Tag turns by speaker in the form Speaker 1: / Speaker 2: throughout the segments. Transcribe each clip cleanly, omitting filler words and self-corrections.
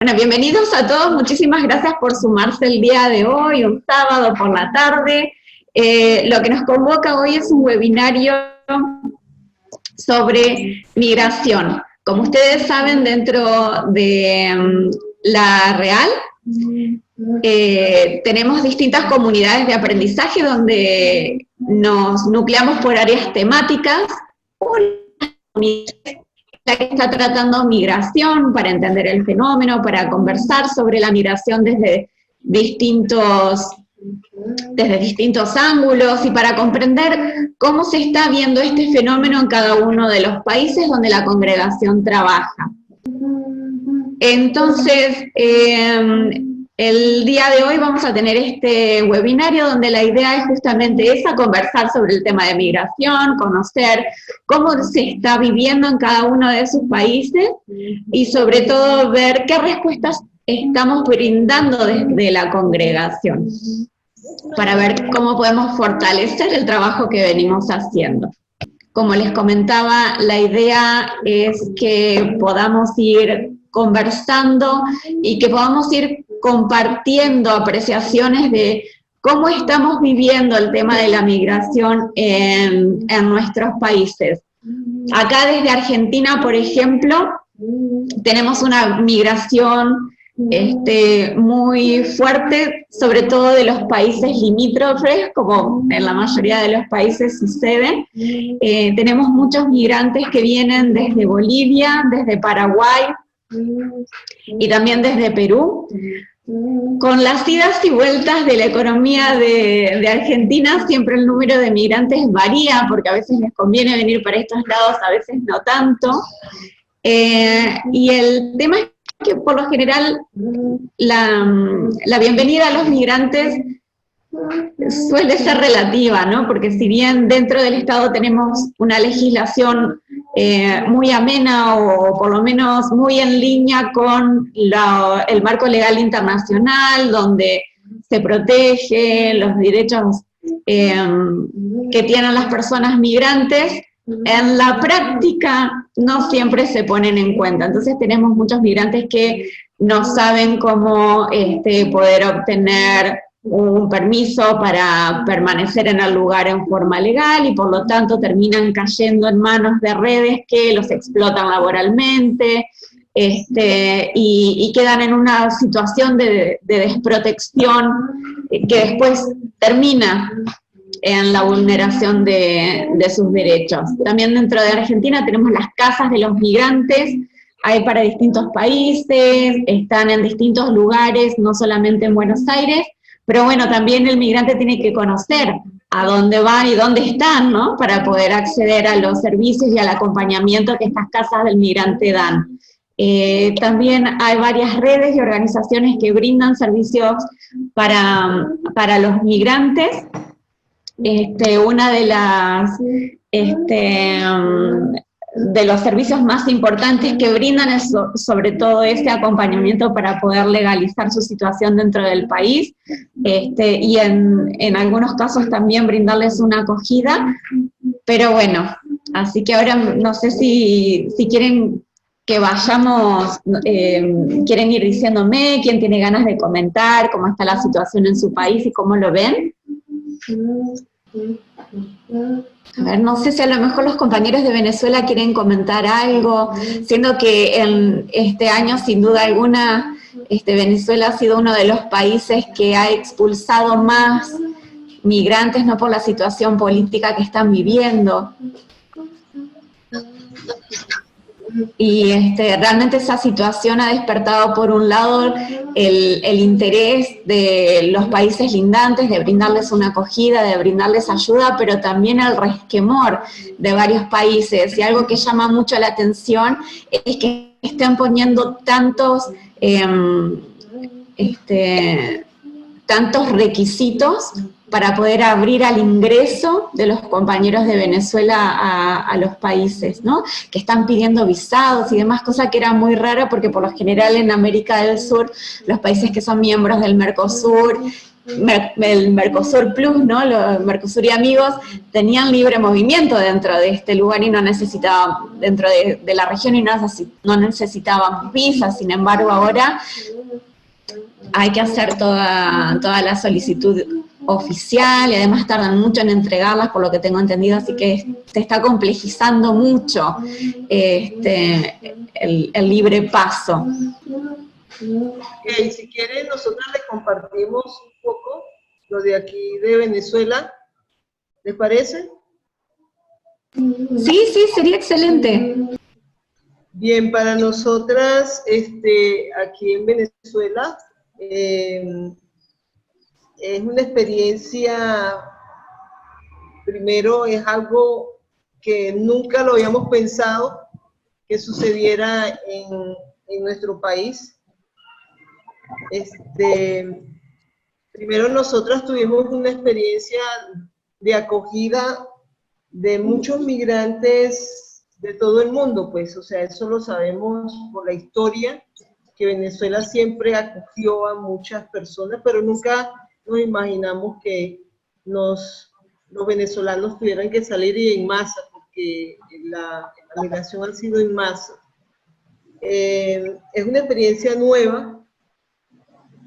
Speaker 1: Bueno, bienvenidos a todos, muchísimas gracias por sumarse el día de hoy, un sábado por la tarde. Lo que nos convoca hoy es un webinario sobre migración. Como ustedes saben, dentro de la Real tenemos distintas comunidades de aprendizaje donde nos nucleamos por áreas temáticas. Una comunidad que está tratando migración para entender el fenómeno, para conversar sobre la migración desde distintos ángulos y para comprender cómo se está viendo este fenómeno en cada uno de los países donde la congregación trabaja. Entonces, el día de hoy vamos a tener este webinario donde la idea es justamente esa, conversar sobre el tema de migración, conocer cómo se está viviendo en cada uno de sus países y sobre todo ver qué respuestas estamos brindando desde la congregación para ver cómo podemos fortalecer el trabajo que venimos haciendo. Como les comentaba, la idea es que podamos ir conversando y que podamos ir compartiendo apreciaciones de cómo estamos viviendo el tema de la migración en nuestros países. Acá desde Argentina, por ejemplo, tenemos una migración muy fuerte, sobre todo de los países limítrofes, como en la mayoría de los países sucede. Tenemos muchos migrantes que vienen desde Bolivia, desde Paraguay y también desde Perú. Con las idas y vueltas de la economía de Argentina, siempre el número de migrantes varía, porque a veces les conviene venir para estos lados, a veces no tanto. Y el tema es que por lo general la bienvenida a los migrantes suele ser relativa, ¿no? Porque si bien dentro del Estado tenemos una legislación muy amena o por lo menos muy en línea con el marco legal internacional, donde se protege los derechos que tienen las personas migrantes, en la práctica no siempre se ponen en cuenta. Entonces tenemos muchos migrantes que no saben cómo poder obtener un permiso para permanecer en el lugar en forma legal y por lo tanto terminan cayendo en manos de redes que los explotan laboralmente y quedan en una situación de desprotección que después termina en la vulneración de sus derechos. También dentro de Argentina tenemos las casas de los migrantes, hay para distintos países, están en distintos lugares, no solamente en Buenos Aires, pero bueno, también el migrante tiene que conocer a dónde van y dónde están, ¿no? Para poder acceder a los servicios y al acompañamiento que estas casas del migrante dan. También hay varias redes y organizaciones que brindan servicios para los migrantes. Una de los servicios más importantes que brindan es sobre todo este acompañamiento para poder legalizar su situación dentro del país, y en algunos casos también brindarles una acogida, pero bueno, así que ahora no sé si quieren que vayamos, quieren ir diciéndome quién tiene ganas de comentar cómo está la situación en su país y cómo lo ven. A ver, no sé si a lo mejor los compañeros de Venezuela quieren comentar algo, siendo que en este año, sin duda alguna, Venezuela ha sido uno de los países que ha expulsado más migrantes, no por la situación política que están viviendo. Y realmente esa situación ha despertado por un lado el interés de los países lindantes de brindarles una acogida, de brindarles ayuda, pero también el resquemor de varios países. Y algo que llama mucho la atención es que estén poniendo tantos requisitos para poder abrir al ingreso de los compañeros de Venezuela a los países, ¿no? Que están pidiendo visados y demás, cosa que era muy rara porque por lo general en América del Sur, los países que son miembros del Mercosur el Mercosur Plus, ¿no? Los Mercosur y amigos tenían libre movimiento dentro de este lugar y no necesitaban, dentro de la región y no necesitaban visas. Sin embargo, ahora hay que hacer toda la solicitud oficial y además tardan mucho en entregarlas, por lo que tengo entendido, así que se está complejizando mucho el libre paso.
Speaker 2: Okay, si quieren, nosotros les compartimos un poco lo de aquí de Venezuela. ¿Les parece?
Speaker 1: Sí, sí, sería excelente.
Speaker 2: Bien, para nosotras, aquí en Venezuela, es una experiencia, primero es algo que nunca lo habíamos pensado que sucediera en nuestro país. Primero nosotros tuvimos una experiencia de acogida de muchos migrantes de todo el mundo, pues, o sea, eso lo sabemos por la historia, que Venezuela siempre acogió a muchas personas, pero nunca nos imaginamos que los venezolanos tuvieran que salir y en masa, porque la migración ha sido en masa. Es una experiencia nueva,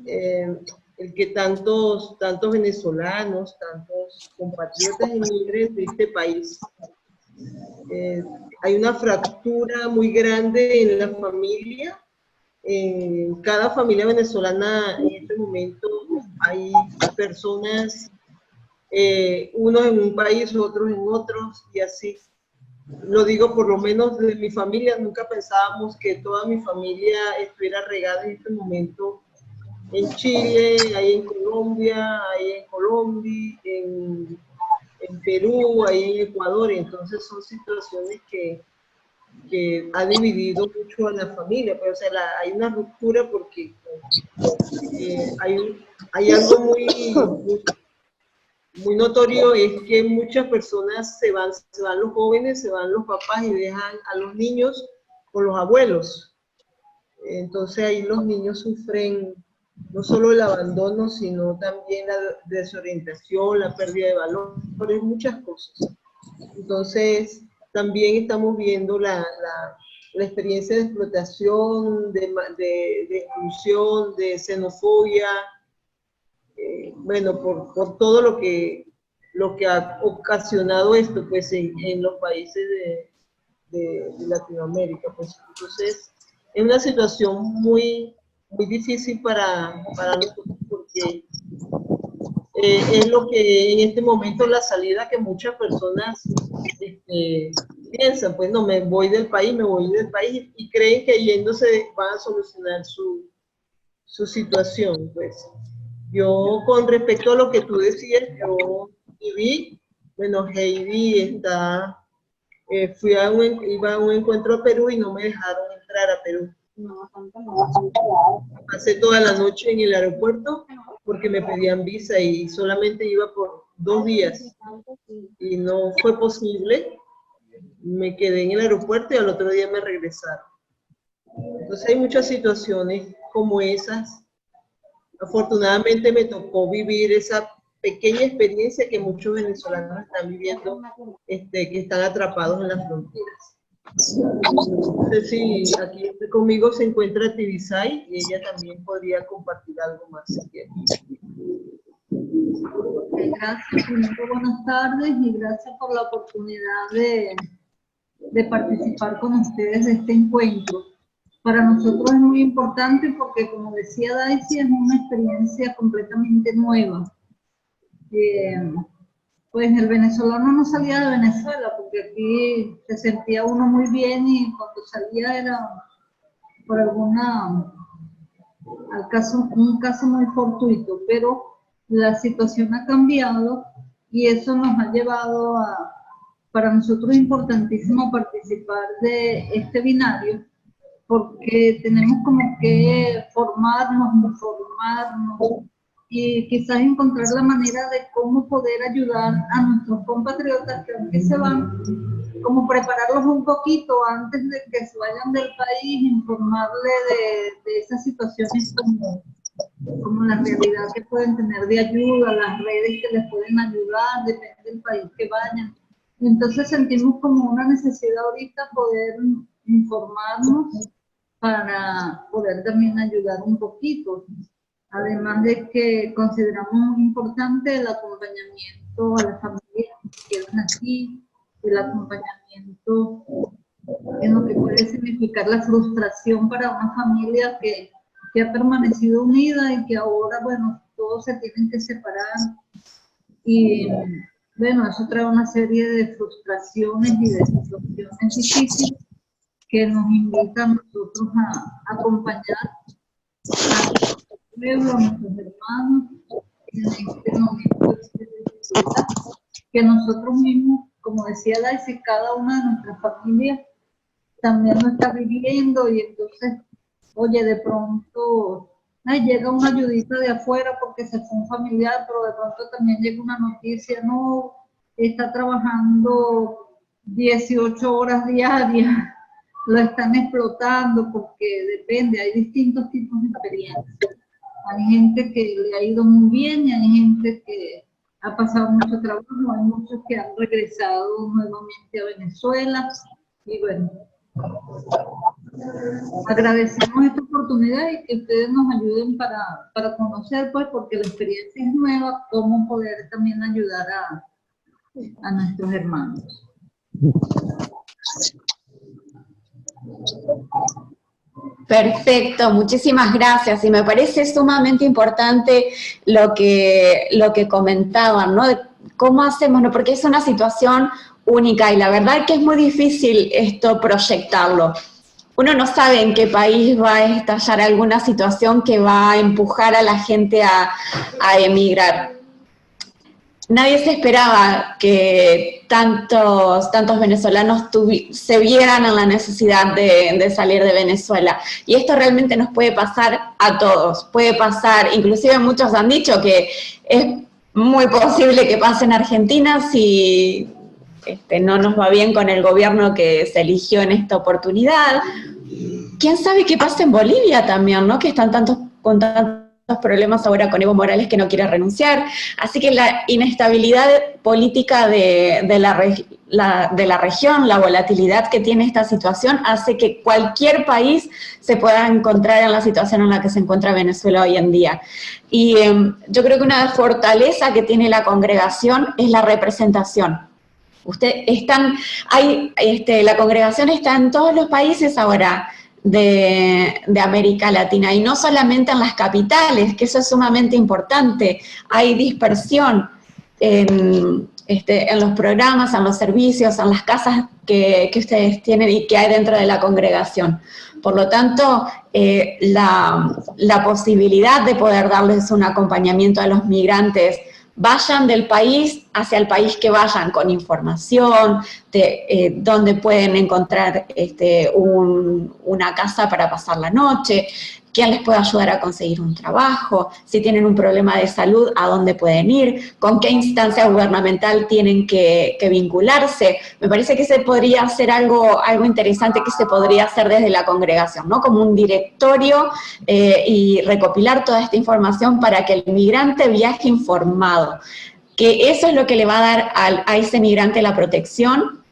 Speaker 2: el que tantos venezolanos, tantos compatriotas emigren de este país. Hay una fractura muy grande en la familia. En cada familia venezolana en este momento hay personas, unos en un país, otros en otros, y así. Lo digo por lo menos de mi familia, nunca pensábamos que toda mi familia estuviera regada en este momento en Chile, ahí en Colombia, en Perú, ahí en Ecuador. Entonces son situaciones que ha dividido mucho a la familia, pues, o sea, hay una ruptura porque hay algo muy notorio, es que muchas personas se van los jóvenes, se van los papás y dejan a los niños con los abuelos. Entonces ahí los niños sufren no solo el abandono, sino también la desorientación, la pérdida de valores, muchas cosas. Entonces también estamos viendo la experiencia de explotación, de exclusión, de xenofobia, bueno, por todo lo que ha ocasionado esto, pues, en los países de Latinoamérica, pues. Entonces, es una situación muy difícil para nosotros, porque es lo que en este momento la salida que muchas personas piensan, pues no, me voy del país, y creen que yéndose van a solucionar su situación, pues. Yo, con respecto a lo que tú decías, yo viví, bueno, Heidi iba a un encuentro a Perú y no me dejaron entrar a Perú. Pasé toda la noche en el aeropuerto porque me pedían visa y solamente iba por 2 días y no fue posible. Me quedé en el aeropuerto y al otro día me regresaron. Entonces hay muchas situaciones como esas. Afortunadamente me tocó vivir esa pequeña experiencia que muchos venezolanos están viviendo, que están atrapados en las fronteras. No sé si aquí conmigo se encuentra Tibisay y ella también podría compartir algo más si quiere.
Speaker 3: Gracias, primero buenas tardes y gracias por la oportunidad de participar con ustedes de este encuentro. Para nosotros es muy importante porque, como decía Daisy, es una experiencia completamente nueva. Pues el venezolano no salía de Venezuela porque aquí se sentía uno muy bien y cuando salía era por un caso muy fortuito, pero la situación ha cambiado y eso nos ha llevado para nosotros es importantísimo participar de este binario porque tenemos como que formarnos, informarnos y quizás encontrar la manera de cómo poder ayudar a nuestros compatriotas que aunque se van, como prepararlos un poquito antes de que se vayan del país, informarle de esas situaciones como la realidad que pueden tener de ayuda, las redes que les pueden ayudar, depende del país que vayan. Y entonces sentimos como una necesidad ahorita poder informarnos para poder también ayudar un poquito. Además de que consideramos muy importante el acompañamiento a las familias que quedan aquí, el acompañamiento en lo que puede significar la frustración para una familia que ha permanecido unida y que ahora, bueno, todos se tienen que separar. Y bueno, eso trae una serie de frustraciones y de situaciones difíciles que nos invitan a nosotros a acompañar a nuestro pueblo, a nuestros hermanos en este momento de dificultad que nosotros mismos, como decía Daisy, cada una de nuestras familias también lo está viviendo y entonces, oye, de pronto llega una ayudita de afuera porque se fue un familiar, pero de pronto también llega una noticia, no, está trabajando 18 horas diarias, lo están explotando porque depende, hay distintos tipos de experiencias. Hay gente que le ha ido muy bien y hay gente que ha pasado mucho trabajo, hay muchos que han regresado nuevamente a Venezuela y bueno, agradecemos esta oportunidad y que ustedes nos ayuden para conocer, pues, porque la experiencia es nueva, cómo poder también ayudar a nuestros hermanos.
Speaker 1: Perfecto, muchísimas gracias. Y me parece sumamente importante lo que comentaban, ¿no? De cómo hacemos, ¿no? Porque es una situación única y la verdad que es muy difícil esto proyectarlo. Uno no sabe en qué país va a estallar alguna situación que va a empujar a la gente a emigrar. Nadie se esperaba que tantos venezolanos se vieran en la necesidad de salir de Venezuela. Y esto realmente nos puede pasar a todos. Puede pasar, inclusive muchos han dicho que es muy posible que pase en Argentina si no nos va bien con el gobierno que se eligió en esta oportunidad. ¿Quién sabe qué pasa en Bolivia también, ¿no? Que están con tantos problemas ahora con Evo Morales que no quiere renunciar. Así que la inestabilidad política de la región, la volatilidad que tiene esta situación, hace que cualquier país se pueda encontrar en la situación en la que se encuentra Venezuela hoy en día. Y yo creo que una fortaleza que tiene la congregación es la representación. La congregación está en todos los países ahora de América Latina, y no solamente en las capitales, que eso es sumamente importante. Hay dispersión en los programas, en los servicios, en las casas que ustedes tienen y que hay dentro de la congregación. Por lo tanto, la posibilidad de poder darles un acompañamiento a los migrantes, vayan del país hacia el país que vayan, con información de dónde pueden encontrar una casa para pasar la noche, quién les puede ayudar a conseguir un trabajo, si tienen un problema de salud, a dónde pueden ir, con qué instancia gubernamental tienen que vincularse. Me parece que ese podría ser algo interesante que se podría hacer desde la congregación, ¿no? Como un directorio y recopilar toda esta información para que el migrante viaje informado, que eso es lo que le va a dar a ese migrante la protección,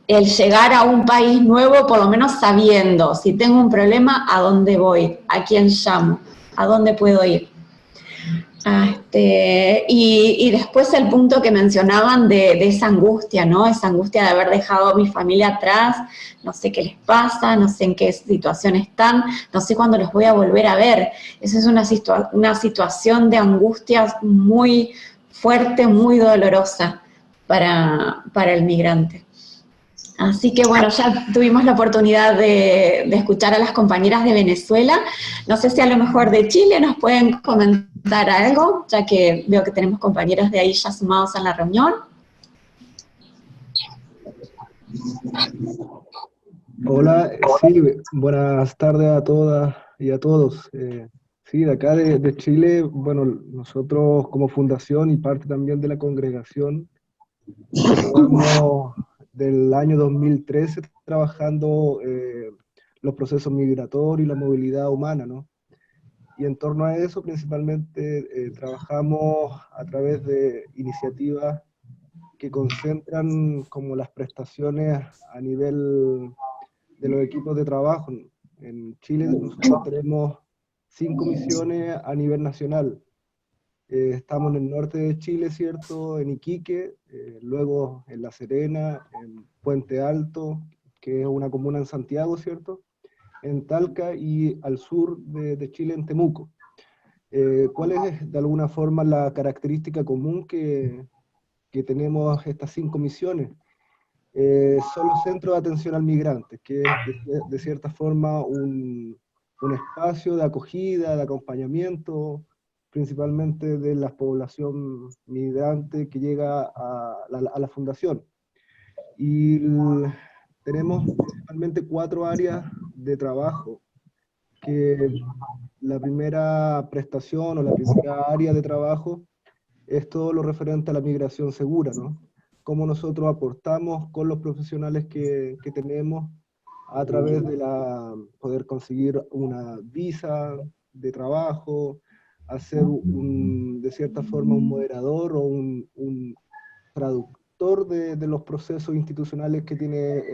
Speaker 1: el llegar a un país nuevo, por lo menos sabiendo, si tengo un problema, ¿a dónde voy? ¿A quién llamo? ¿A dónde puedo ir? Y después el punto que mencionaban de esa angustia, ¿no? Esa angustia de haber dejado a mi familia atrás, no sé qué les pasa, no sé en qué situación están, no sé cuándo los voy a volver a ver. Esa es una situación de angustias muy fuerte, muy dolorosa para el migrante. Así que bueno, ya tuvimos la oportunidad de escuchar a las compañeras de Venezuela. No sé si a lo mejor de Chile nos pueden comentar algo, ya que veo que tenemos compañeros de ahí ya sumados en la reunión.
Speaker 4: Hola, sí, buenas tardes a todas y a todos. Sí, de acá de Chile, bueno, nosotros como fundación y parte también de la congregación, estamos del año 2013 trabajando los procesos migratorios y la movilidad humana, ¿no? Y en torno a eso, principalmente, trabajamos a través de iniciativas que concentran como las prestaciones a nivel de los equipos de trabajo. En Chile nosotros tenemos 5 misiones a nivel nacional. Estamos en el norte de Chile, ¿cierto? En Iquique, luego en La Serena, en Puente Alto, que es una comuna en Santiago, ¿cierto? En Talca y al sur de Chile, en Temuco. ¿Cuál es de alguna forma la característica común que tenemos estas 5 misiones? Son los centros de atención al migrante, que es de cierta forma un espacio de acogida, de acompañamiento, principalmente de la población migrante que llega a la fundación. Y tenemos principalmente 4 áreas de trabajo, que la primera prestación o la primera área de trabajo es todo lo referente a la migración segura, ¿no? Cómo nosotros aportamos con los profesionales que tenemos a través de poder conseguir una visa de trabajo, hacer de cierta forma un moderador o un traductor de los procesos institucionales que tiene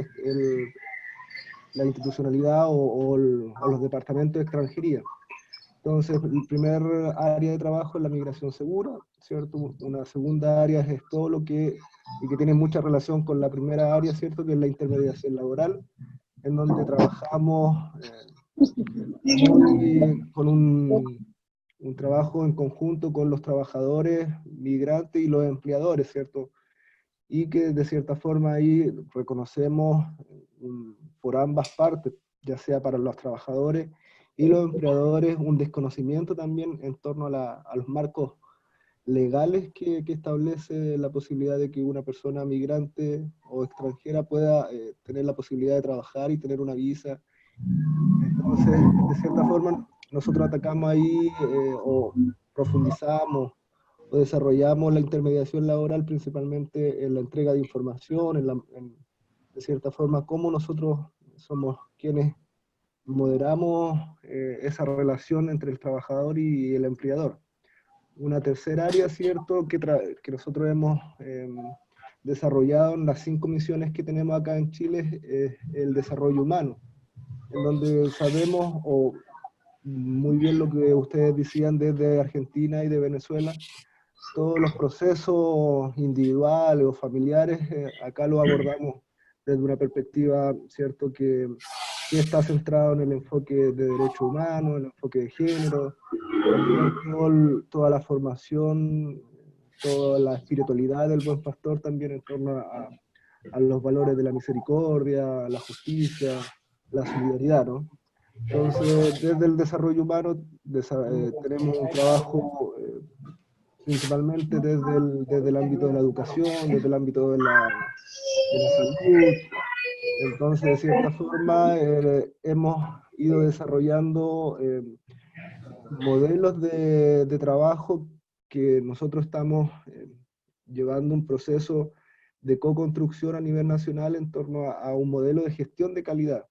Speaker 4: la institucionalidad o los departamentos de extranjería. Entonces, el primer área de trabajo es la migración segura, ¿cierto? Una segunda área es todo lo que tiene mucha relación con la primera área, ¿cierto? Que es la intermediación laboral, en donde trabajamos con un trabajo en conjunto con los trabajadores, migrantes y los empleadores, ¿cierto? Y que de cierta forma ahí reconocemos por ambas partes, ya sea para los trabajadores y los empleadores, un desconocimiento también en torno a los marcos legales que establece la posibilidad de que una persona migrante o extranjera pueda tener la posibilidad de trabajar y tener una visa. Entonces, de cierta forma, nosotros atacamos ahí o profundizamos o desarrollamos la intermediación laboral principalmente en la entrega de información, de cierta forma, cómo nosotros somos quienes moderamos esa relación entre el trabajador y el empleador. Una tercera área, ¿cierto?, que nosotros hemos desarrollado en las 5 misiones que tenemos acá en Chile es el desarrollo humano, en donde sabemos, o muy bien lo que ustedes decían desde Argentina y de Venezuela, todos los procesos individuales o familiares, acá lo abordamos desde una perspectiva, ¿cierto?, que está centrado en el enfoque de derechos humanos, el enfoque de género, también toda la formación, toda la espiritualidad del buen pastor también en torno a los valores de la misericordia, la justicia, la solidaridad, ¿no? Entonces, desde el desarrollo humano tenemos un trabajo principalmente desde el ámbito de la educación, desde el ámbito de la salud. Entonces, de cierta forma, hemos ido desarrollando modelos de trabajo que nosotros estamos llevando un proceso de co-construcción a nivel nacional en torno a un modelo de gestión de calidad.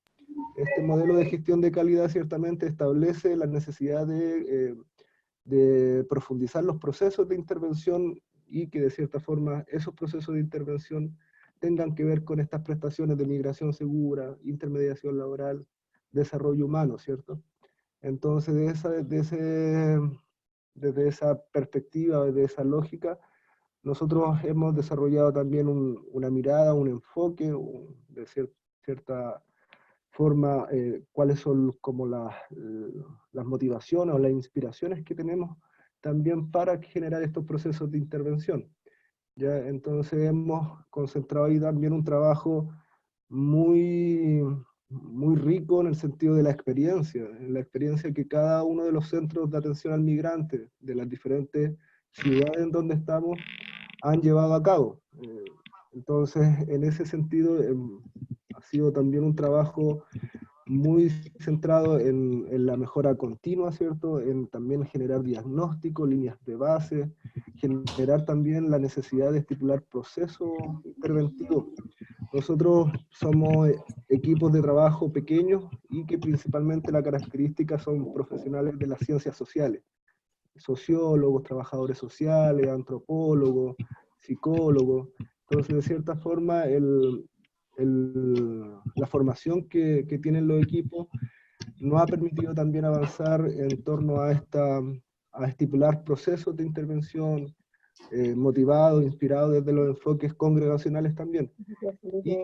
Speaker 4: Este modelo de gestión de calidad ciertamente establece la necesidad de profundizar los procesos de intervención y que de cierta forma esos procesos de intervención tengan que ver con estas prestaciones de migración segura, intermediación laboral, desarrollo humano, ¿cierto? Entonces, desde esa perspectiva, desde esa lógica, nosotros hemos desarrollado también una mirada, un enfoque, de cierta forma, cuáles son como las motivaciones o las inspiraciones que tenemos también para generar estos procesos de intervención. ¿Ya? Entonces hemos concentrado ahí también un trabajo muy, muy rico en el sentido de la experiencia que cada uno de los centros de atención al migrante, de las diferentes ciudades en donde estamos, han llevado a cabo. Entonces, en ese sentido, ha sido también un trabajo muy centrado en la mejora continua, ¿cierto? En también generar diagnóstico, líneas de base, generar también la necesidad de estipular procesos interventivos, nosotros somos equipos de trabajo pequeños y que principalmente la característica son profesionales de las ciencias sociales, sociólogos, trabajadores sociales, antropólogos, psicólogos. Entonces, de cierta forma, la formación que tienen los equipos nos ha permitido también avanzar en torno a estipular procesos de intervención motivados, inspirados desde los enfoques congregacionales también. Y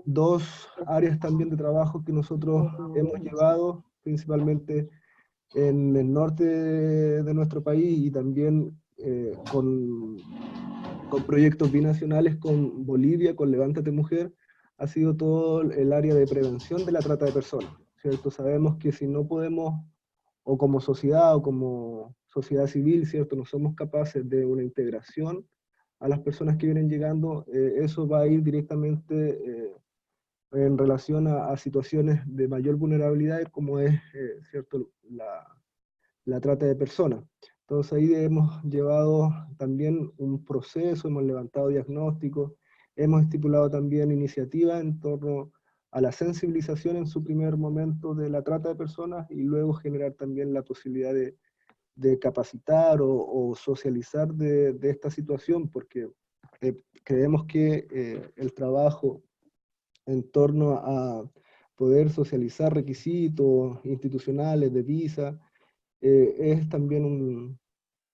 Speaker 4: dos áreas también de trabajo que nosotros hemos llevado, principalmente en el norte de nuestro país y también con proyectos binacionales con Bolivia, con Levántate Mujer, ha sido todo el área de prevención de la trata de personas, ¿cierto? Sabemos que si no podemos, o como sociedad, o como sociedad civil, ¿cierto? No somos capaces de una integración a las personas que vienen llegando, eso va a ir directamente en relación a situaciones de mayor vulnerabilidad, como es, ¿cierto? La trata de personas. Entonces ahí hemos llevado también un proceso, hemos levantado diagnósticos, hemos estipulado también iniciativas en torno a la sensibilización en su primer momento de la trata de personas y luego generar también la posibilidad de capacitar o socializar de esta situación, porque creemos que el trabajo en torno a poder socializar requisitos institucionales de visa, es también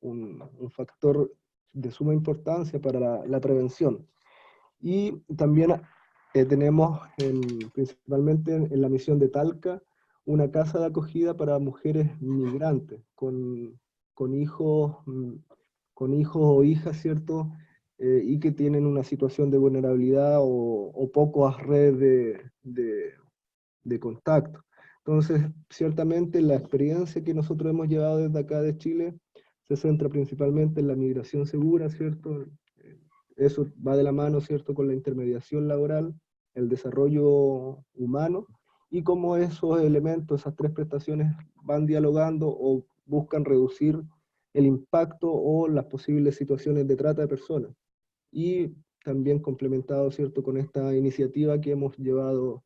Speaker 4: un factor de suma importancia para la prevención. Y también tenemos principalmente en la misión de Talca una casa de acogida para mujeres migrantes con hijos, con hijos o hijas, ¿cierto? Y que tienen una situación de vulnerabilidad o pocas redes de contacto. Entonces, ciertamente la experiencia que nosotros hemos llevado desde acá de Chile se centra principalmente en la migración segura, ¿cierto? Eso va de la mano, ¿cierto?, con la intermediación laboral, el desarrollo humano, y cómo esos elementos, esas tres prestaciones van dialogando o buscan reducir el impacto o las posibles situaciones de trata de personas. Y también complementado, ¿cierto?, con esta iniciativa que hemos llevado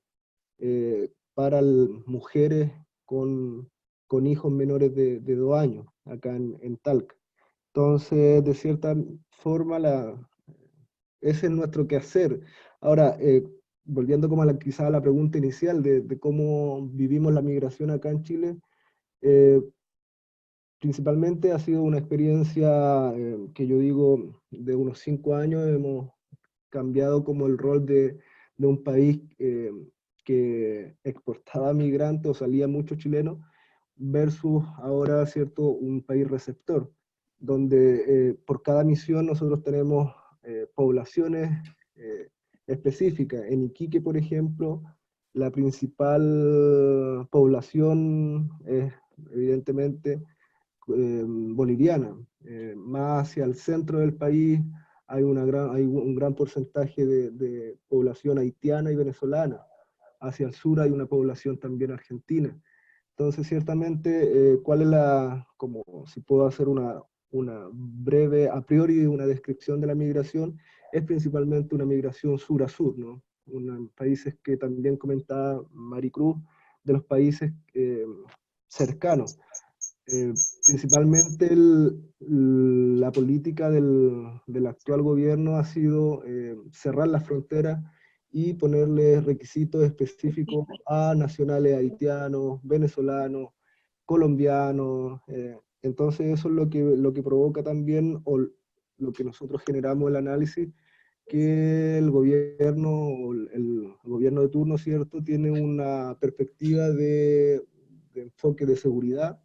Speaker 4: para mujeres con hijos menores de 2 años, acá en Talca. Entonces, de cierta forma, ese es nuestro quehacer. Ahora, volviendo como quizá a la pregunta inicial de cómo vivimos la migración acá en Chile, eh, principalmente ha sido una experiencia que yo digo de unos 5 años. Hemos cambiado como el rol de un país que exportaba migrantes o salía muchos chilenos, versus ahora, ¿cierto?, un país receptor, donde por cada misión nosotros tenemos poblaciones específicas. En Iquique, por ejemplo, la principal población es evidentemente boliviana. Más hacia el centro del país hay un gran porcentaje de población haitiana y venezolana. Hacia el sur hay una población también argentina. Entonces, ciertamente, ¿cuál es como si puedo hacer una breve, a priori, una descripción de la migración? Es principalmente una migración sur a sur, ¿no? Países que también comentaba Maricruz, de los países cercanos. Principalmente la política del actual gobierno ha sido cerrar las fronteras y ponerle requisitos específicos a nacionales haitianos, venezolanos, colombianos. Entonces eso es lo que provoca también, o lo que nosotros generamos el análisis, que el gobierno de turno, ¿cierto?, tiene una perspectiva de enfoque de seguridad,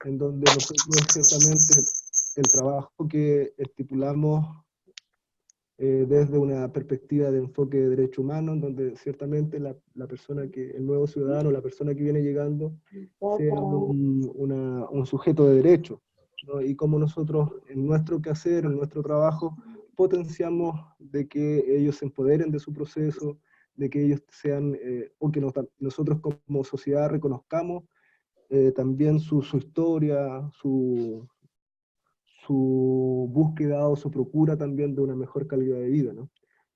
Speaker 4: en donde nosotros ciertamente el trabajo que estipulamos desde una perspectiva de enfoque de derecho humano, en donde ciertamente la persona el nuevo ciudadano, la persona que viene llegando, sea un sujeto de derecho, ¿no? Y como nosotros en nuestro quehacer, en nuestro trabajo, potenciamos de que ellos se empoderen de su proceso, de que ellos sean, o que nosotros como sociedad reconozcamos también su historia, su búsqueda o su procura también de una mejor calidad de vida, ¿no?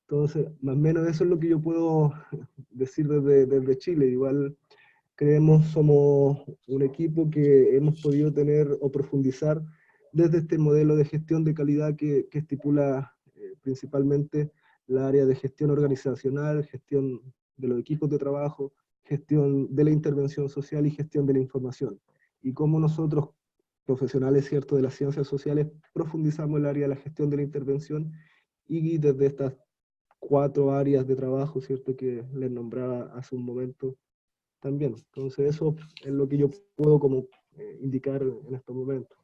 Speaker 4: Entonces, más o menos eso es lo que yo puedo decir desde Chile. Igual creemos, somos un equipo que hemos podido tener o profundizar desde este modelo de gestión de calidad que estipula principalmente la área de gestión organizacional, gestión de los equipos de trabajo, gestión de la intervención social y gestión de la información. Y cómo nosotros, profesionales, ¿cierto?, de las ciencias sociales, profundizamos el área de la gestión de la intervención y desde estas 4 áreas de trabajo, ¿cierto?, que les nombraba hace un momento también. Entonces eso es lo que yo puedo como indicar en estos momentos.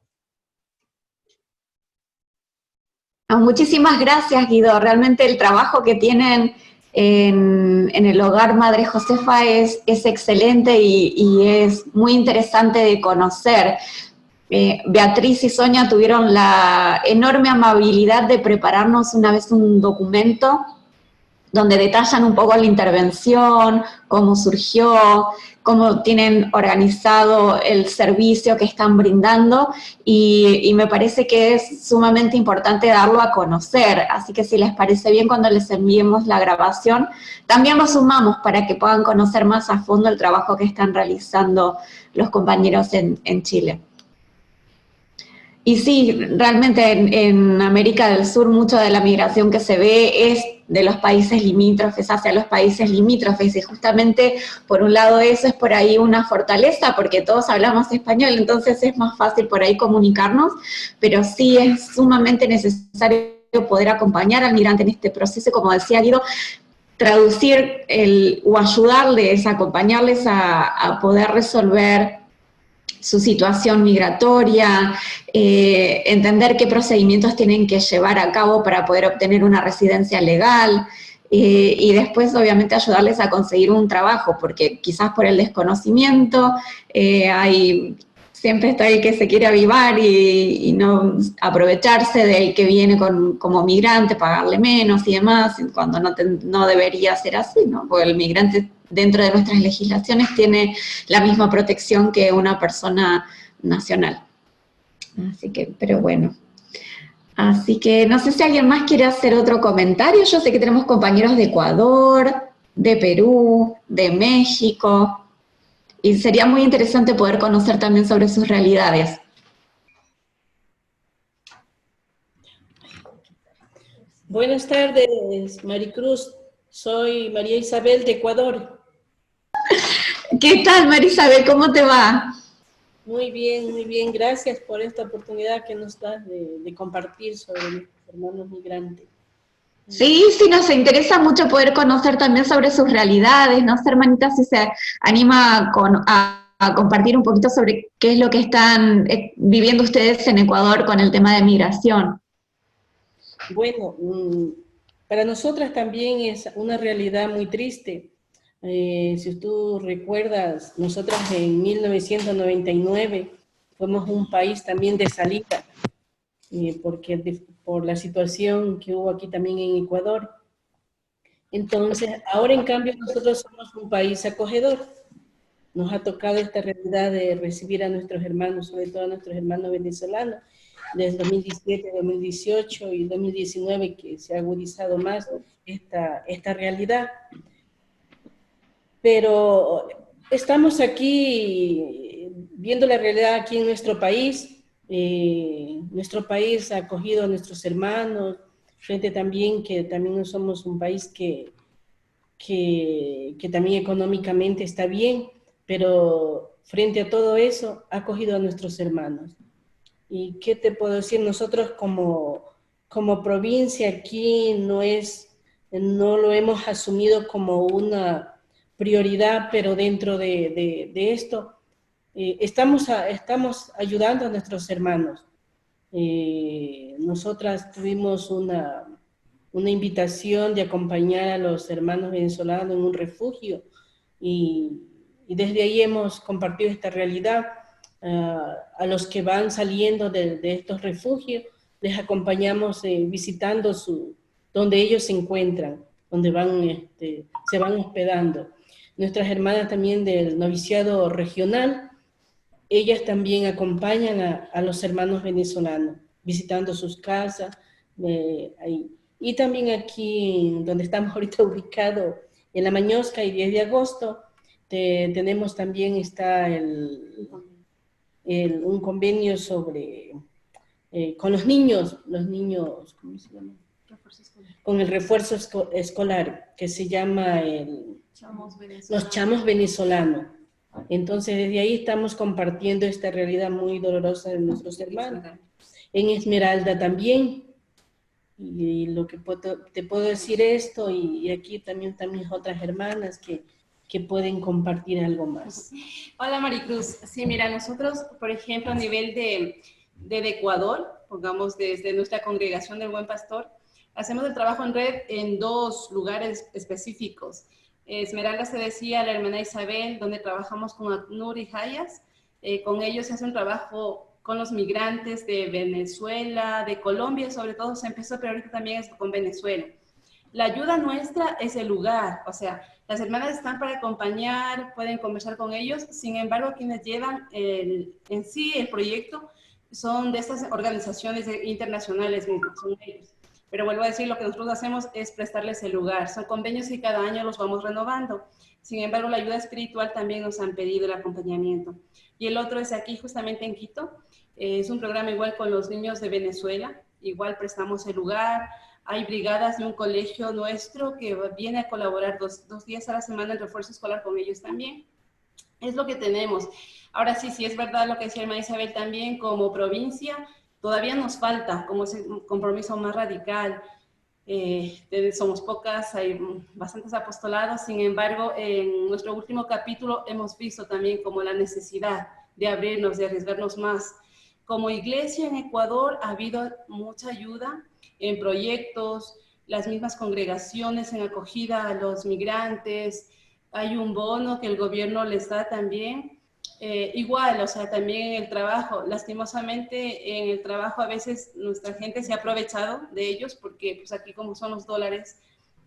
Speaker 1: Muchísimas gracias, Guido. Realmente el trabajo que tienen en el Hogar Madre Josefa es excelente y es muy interesante de conocer. Beatriz y Sonia tuvieron la enorme amabilidad de prepararnos una vez un documento donde detallan un poco la intervención, cómo surgió, cómo tienen organizado el servicio que están brindando, y me parece que es sumamente importante darlo a conocer. Así que si les parece bien, cuando les enviemos la grabación, también lo sumamos para que puedan conocer más a fondo el trabajo que están realizando los compañeros en Chile. Y sí, realmente en América del Sur mucho de la migración que se ve es de los países limítrofes hacia los países limítrofes, y justamente por un lado eso es por ahí una fortaleza, porque todos hablamos español, entonces es más fácil por ahí comunicarnos, pero sí es sumamente necesario poder acompañar al migrante en este proceso, como decía Guido, traducir o ayudarles, acompañarles a poder resolver su situación migratoria, entender qué procedimientos tienen que llevar a cabo para poder obtener una residencia legal, y después obviamente ayudarles a conseguir un trabajo, porque quizás por el desconocimiento siempre está el que se quiere avivar y no aprovecharse del que viene como migrante, pagarle menos y demás, cuando no debería ser así, ¿no? Porque el migrante dentro de nuestras legislaciones tiene la misma protección que una persona nacional. Así que, pero bueno. Así que no sé si alguien más quiere hacer otro comentario. Yo sé que tenemos compañeros de Ecuador, de Perú, de México, y sería muy interesante poder conocer también sobre sus realidades.
Speaker 5: Buenas tardes, Maricruz. Soy María Isabel de Ecuador.
Speaker 1: ¿Qué tal, María Isabel? ¿Cómo te va?
Speaker 5: Muy bien, muy bien. Gracias por esta oportunidad que nos das de compartir sobre nuestros hermanos migrantes.
Speaker 1: Sí, nos interesa mucho poder conocer también sobre sus realidades, no sé, hermanita, si se anima a compartir un poquito sobre qué es lo que están viviendo ustedes en Ecuador con el tema de migración.
Speaker 5: Bueno, para nosotras también es una realidad muy triste. Si tú recuerdas, nosotras en 1999 fuimos un país también de salida, porque por la situación que hubo aquí también en Ecuador. Entonces, ahora en cambio nosotros somos un país acogedor. Nos ha tocado esta realidad de recibir a nuestros hermanos, sobre todo a nuestros hermanos venezolanos, desde 2017, 2018 y 2019, que se ha agudizado más esta realidad. Pero estamos aquí viendo la realidad aquí en nuestro país. Nuestro país ha acogido a nuestros hermanos, frente también que también no somos un país que también económicamente está bien, pero frente a todo eso ha acogido a nuestros hermanos. ¿Y qué te puedo decir? Nosotros como provincia aquí no lo hemos asumido como una prioridad, pero dentro de esto estamos ayudando a nuestros hermanos. Nosotras tuvimos una invitación de acompañar a los hermanos venezolanos en un refugio, y desde ahí hemos compartido esta realidad. A los que van saliendo de estos refugios, les acompañamos visitando donde ellos se encuentran, donde se van hospedando. Nuestras hermanas también del noviciado regional, ellas también acompañan a los hermanos venezolanos, visitando sus casas, Y también aquí, donde estamos ahorita ubicados, en La Mañosca y 10 de agosto, tenemos también un convenio sobre, con los niños, ¿cómo se llama? Con el refuerzo escolar, que se llama los chamos venezolanos. Entonces, desde ahí estamos compartiendo esta realidad muy dolorosa de nuestros hermanos. En Esmeralda también. Y lo que te puedo decir esto, y aquí también están mis otras hermanas que pueden compartir algo más.
Speaker 6: Hola Maricruz, sí, mira, nosotros, por ejemplo, a nivel de Ecuador, pongamos desde nuestra congregación del Buen Pastor, hacemos el trabajo en red en 2 lugares específicos. Esmeralda se decía, la hermana Isabel, donde trabajamos con ACNUR y Hayas, con ellos se hace un trabajo con los migrantes de Venezuela, de Colombia, sobre todo se empezó, pero ahorita también es con Venezuela. La ayuda nuestra es el lugar, o sea, las hermanas están para acompañar, pueden conversar con ellos, sin embargo, quienes llevan en sí el proyecto son de estas organizaciones internacionales mismas, son ellos. Pero vuelvo a decir, lo que nosotros hacemos es prestarles el lugar. Son convenios que cada año los vamos renovando. Sin embargo, la ayuda espiritual también nos han pedido el acompañamiento. Y el otro es aquí, justamente en Quito. Es un programa igual con los niños de Venezuela. Igual prestamos el lugar. Hay brigadas de un colegio nuestro que viene a colaborar dos días a la semana en refuerzo escolar con ellos también. Es lo que tenemos. Ahora sí, sí es verdad lo que decía hermana Isabel también, como provincia, todavía nos falta como ese compromiso más radical. Somos pocas, hay bastantes apostolados, sin embargo, en nuestro último capítulo hemos visto también como la necesidad de abrirnos, de arriesgarnos más. Como iglesia en Ecuador ha habido mucha ayuda en proyectos, las mismas congregaciones en acogida a los migrantes, hay un bono que el gobierno les da también. Igual, o sea, también en el trabajo, lastimosamente en el trabajo a veces nuestra gente se ha aprovechado de ellos porque pues aquí como son los dólares,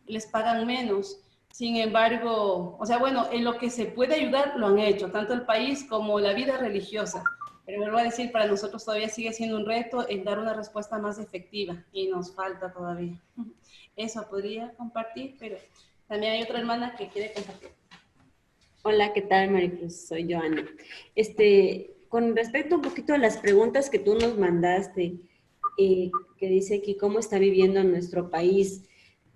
Speaker 6: les pagan menos. Sin embargo, o sea, bueno, en lo que se puede ayudar lo han hecho, tanto el país como la vida religiosa. Pero vuelvo a decir, para nosotros todavía sigue siendo un reto el dar una respuesta más efectiva y nos falta todavía. Eso podría compartir, pero también hay otra hermana que quiere compartir.
Speaker 7: Hola, ¿qué tal, Maricruz? Soy Joana. Con respecto un poquito a las preguntas que tú nos mandaste, que dice que cómo está viviendo nuestro país.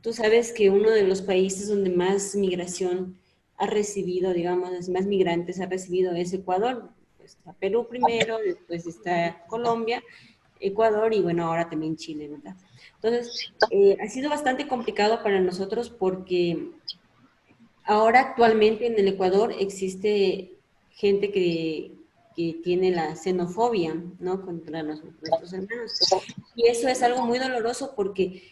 Speaker 7: Tú sabes que uno de los países donde más migración ha recibido, digamos, más migrantes ha recibido es Ecuador. Pues está Perú primero, después está Colombia, Ecuador y bueno, ahora también Chile, ¿verdad? Entonces, ha sido bastante complicado para nosotros porque ahora actualmente en el Ecuador existe gente que tiene la xenofobia, ¿no? Contra nuestros hermanos. Y eso es algo muy doloroso porque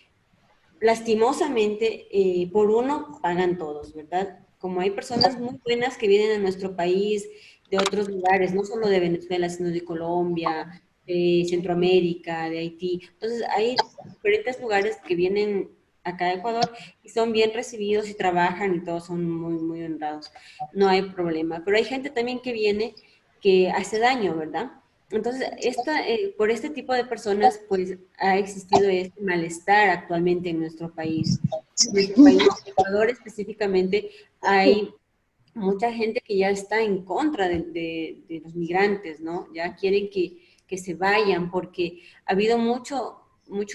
Speaker 7: lastimosamente por uno pagan todos, ¿verdad? Como hay personas muy buenas que vienen a nuestro país de otros lugares, no solo de Venezuela, sino de Colombia, de Centroamérica, de Haití. Entonces hay diferentes lugares que vienen acá a Ecuador y son bien recibidos y trabajan y todos son muy, muy honrados. No hay problema. Pero hay gente también que viene que hace daño, ¿verdad? Entonces, por este tipo de personas, pues, ha existido este malestar actualmente en nuestro país. En nuestro país, Ecuador específicamente, hay mucha gente que ya está en contra de los migrantes, ¿no? Ya quieren que se vayan porque ha habido mucho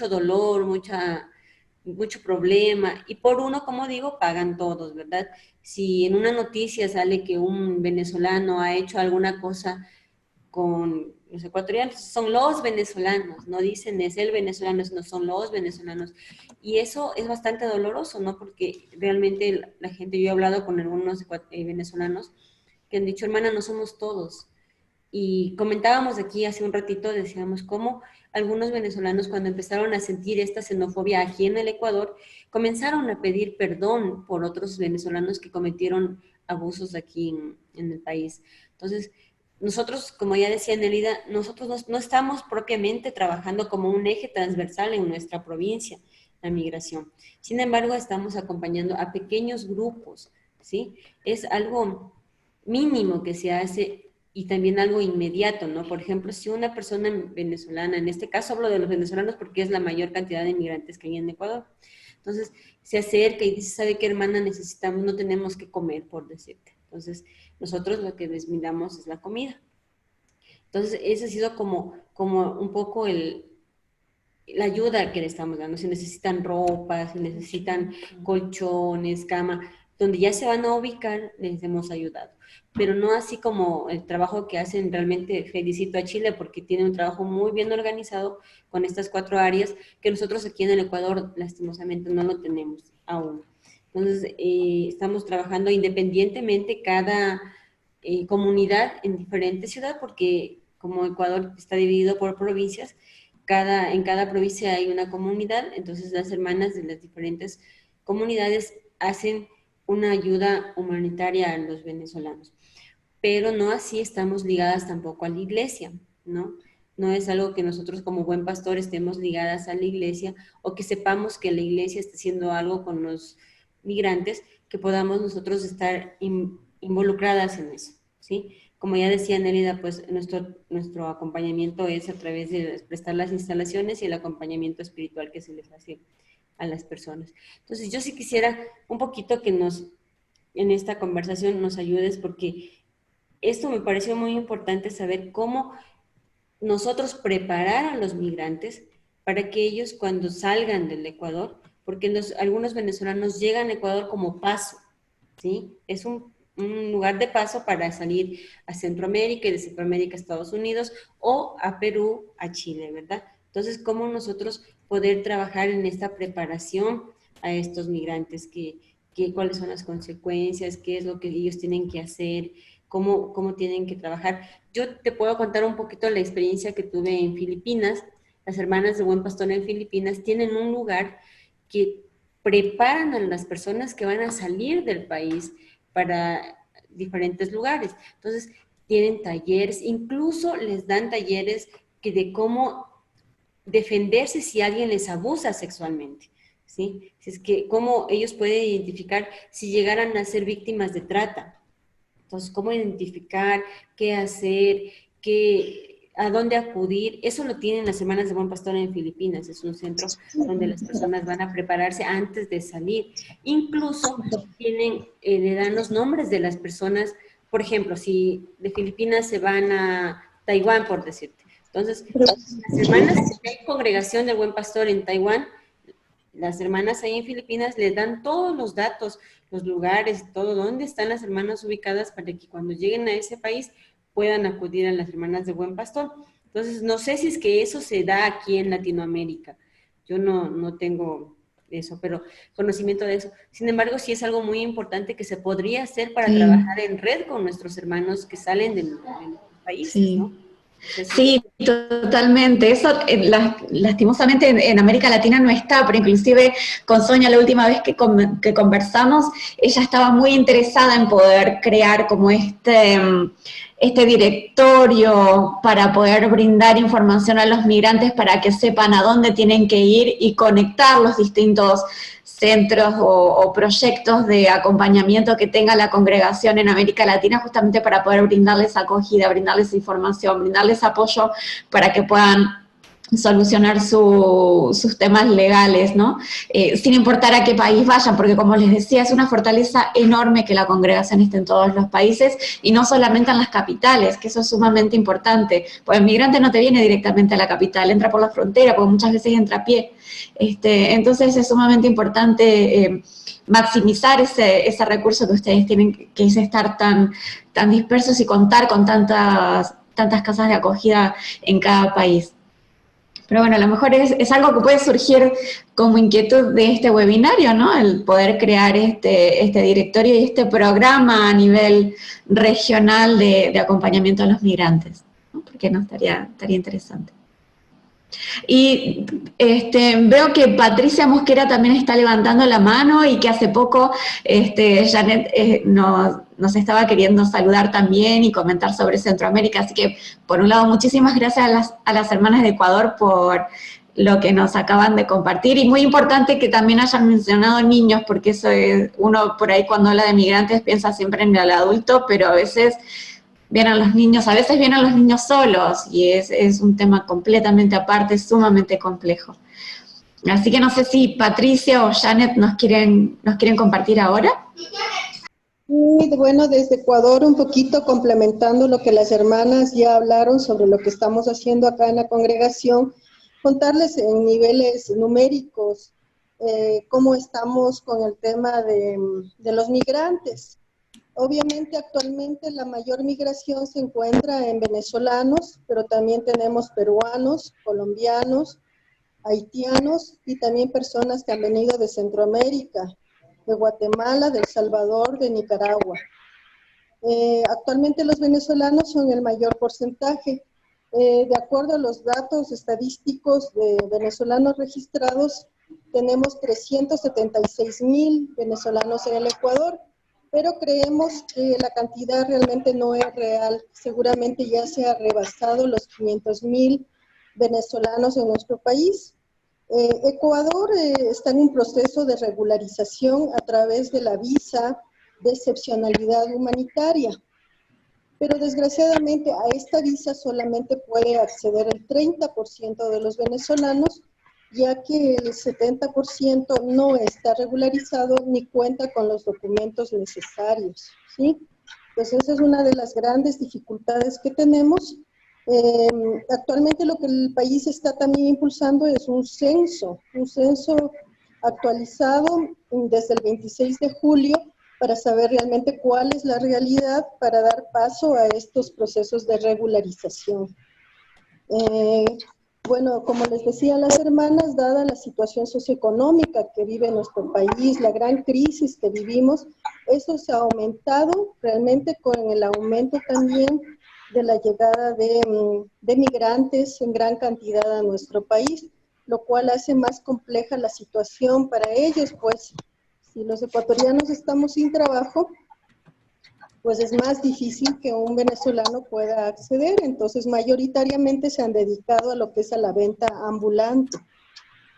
Speaker 7: dolor, mucho problema, y por uno, como digo, pagan todos, ¿verdad? Si en una noticia sale que un venezolano ha hecho alguna cosa con los ecuatorianos, son los venezolanos, no dicen es el venezolano, no son los venezolanos, y eso es bastante doloroso, ¿no? Porque realmente la gente, yo he hablado con algunos venezolanos que han dicho, hermana, no somos todos, y comentábamos aquí hace un ratito, decíamos cómo algunos venezolanos cuando empezaron a sentir esta xenofobia aquí en el Ecuador, comenzaron a pedir perdón por otros venezolanos que cometieron abusos aquí en el país. Entonces, nosotros, como ya decía Nelida, nosotros no estamos propiamente trabajando como un eje transversal en nuestra provincia, la migración. Sin embargo, estamos acompañando a pequeños grupos, ¿sí? Es algo mínimo que se hace y también algo inmediato, ¿no? Por ejemplo, si una persona venezolana, en este caso hablo de los venezolanos porque es la mayor cantidad de inmigrantes que hay en Ecuador, entonces se acerca y dice, ¿sabe qué, hermana? Necesitamos, no tenemos que comer, por decirte. Entonces, nosotros lo que les brindamos es la comida. Entonces, ese ha sido como un poco la ayuda que le estamos dando. Si necesitan ropa, si necesitan colchones, cama, donde ya se van a ubicar, les hemos ayudado. Pero no así como el trabajo que hacen, realmente felicito a Chile porque tiene un trabajo muy bien organizado con estas 4 áreas que nosotros aquí en el Ecuador lastimosamente no lo tenemos aún. Entonces, estamos trabajando independientemente cada comunidad en diferente ciudad porque como Ecuador está dividido por provincias, en cada provincia hay una comunidad, entonces las hermanas de las diferentes comunidades hacen una ayuda humanitaria a los venezolanos. Pero no así estamos ligadas tampoco a la iglesia, ¿no? No es algo que nosotros como buen pastor estemos ligadas a la iglesia o que sepamos que la iglesia está haciendo algo con los migrantes, que podamos nosotros estar involucradas en eso, ¿sí? Como ya decía Nélida, pues nuestro acompañamiento es a través de prestar las instalaciones y el acompañamiento espiritual que se les hace a las personas. Entonces, yo sí quisiera un poquito que en esta conversación nos ayudes, porque esto me pareció muy importante saber cómo nosotros preparar a los migrantes para que ellos cuando salgan del Ecuador, porque algunos venezolanos llegan a Ecuador como paso, ¿sí? Es un lugar de paso para salir a Centroamérica y de Centroamérica a Estados Unidos o a Perú, a Chile, ¿verdad? Entonces, ¿cómo nosotros poder trabajar en esta preparación a estos migrantes? ¿Cuáles son las consecuencias? ¿Qué es lo que ellos tienen que hacer? ¿Cómo tienen que trabajar? Yo te puedo contar un poquito la experiencia que tuve en Filipinas. Las hermanas de Buen Pastor en Filipinas tienen un lugar que preparan a las personas que van a salir del país para diferentes lugares. Entonces, tienen talleres, incluso les dan talleres de cómo defenderse si alguien les abusa sexualmente, ¿sí? Si es que cómo ellos pueden identificar si llegaran a ser víctimas de trata. Entonces, cómo identificar, qué hacer, a dónde acudir. Eso lo tienen las hermanas de Buen Pastor en Filipinas. Es un centro donde las personas van a prepararse antes de salir. Incluso le dan los nombres de las personas. Por ejemplo, si de Filipinas se van a Taiwán, por decirte. Entonces, las hermanas, si hay congregación del Buen Pastor en Taiwán, las hermanas ahí en Filipinas les dan todos los datos, los lugares, todo, dónde están las hermanas ubicadas para que cuando lleguen a ese país puedan acudir a las hermanas de Buen Pastor. Entonces, no sé si es que eso se da aquí en Latinoamérica. Yo no tengo eso, pero conocimiento de eso. Sin embargo, sí es algo muy importante que se podría hacer para trabajar en red con nuestros hermanos que salen de nuestros países, ¿no?
Speaker 1: Sí, totalmente. Eso lastimosamente en América Latina no está, pero inclusive con Sonia la última vez que conversamos, ella estaba muy interesada en poder crear como este directorio para poder brindar información a los migrantes para que sepan a dónde tienen que ir y conectar los distintos centros o proyectos de acompañamiento que tenga la congregación en América Latina, justamente para poder brindarles acogida, brindarles información, brindarles apoyo para que puedan solucionar sus temas legales, ¿no? Sin importar a qué país vayan, porque como les decía, es una fortaleza enorme que la congregación esté en todos los países y no solamente en las capitales, que eso es sumamente importante, porque el migrante no te viene directamente a la capital, entra por la frontera, porque muchas veces entra a pie. Entonces es sumamente importante maximizar ese recurso que ustedes tienen, que es estar tan dispersos y contar con tantas casas de acogida en cada país. Pero bueno, a lo mejor es algo que puede surgir como inquietud de este webinario, ¿no? El poder crear este directorio y este programa a nivel regional de acompañamiento a los migrantes, ¿no? Porque no estaría interesante. Y veo que Patricia Mosquera también está levantando la mano y que hace poco Janet nos estaba queriendo saludar también y comentar sobre Centroamérica. Así que, por un lado, muchísimas gracias a las hermanas de Ecuador por lo que nos acaban de compartir. Y muy importante que también hayan mencionado niños, porque eso es, uno por ahí cuando habla de migrantes piensa siempre en el adulto, pero a veces vienen los niños, a veces vienen los niños solos, y es un tema completamente aparte, sumamente complejo. Así que no sé si Patricia o Janet nos quieren compartir ahora.
Speaker 8: Sí, bueno, desde Ecuador un poquito complementando lo que las hermanas ya hablaron sobre lo que estamos haciendo acá en la congregación, contarles en niveles numéricos cómo estamos con el tema de los migrantes. Obviamente actualmente la mayor migración se encuentra en venezolanos, pero también tenemos peruanos, colombianos, haitianos y también personas que han venido de Centroamérica, de Guatemala, de El Salvador, de Nicaragua. Actualmente los venezolanos son el mayor porcentaje. De acuerdo a los datos estadísticos de venezolanos registrados, tenemos 376,000 venezolanos en el Ecuador, pero creemos que la cantidad realmente no es real. Seguramente ya se ha rebasado los 500,000 venezolanos en nuestro país. Ecuador está en un proceso de regularización a través de la visa de excepcionalidad humanitaria, pero desgraciadamente a esta visa solamente puede acceder el 30% de los venezolanos, ya que el 70% no está regularizado ni cuenta con los documentos necesarios, ¿sí? Entonces esa es una de las grandes dificultades que tenemos. Actualmente lo que el país está también impulsando es un censo actualizado desde el 26 de julio para saber realmente cuál es la realidad para dar paso a estos procesos de regularización. Bueno, como les decía a las hermanas, dada la situación socioeconómica que vive nuestro país, la gran crisis que vivimos, eso se ha aumentado realmente con el aumento también de la llegada de migrantes en gran cantidad a nuestro país, lo cual hace más compleja la situación para ellos, pues si los ecuatorianos estamos sin trabajo, pues es más difícil que un venezolano pueda acceder. Entonces mayoritariamente se han dedicado a lo que es a la venta ambulante.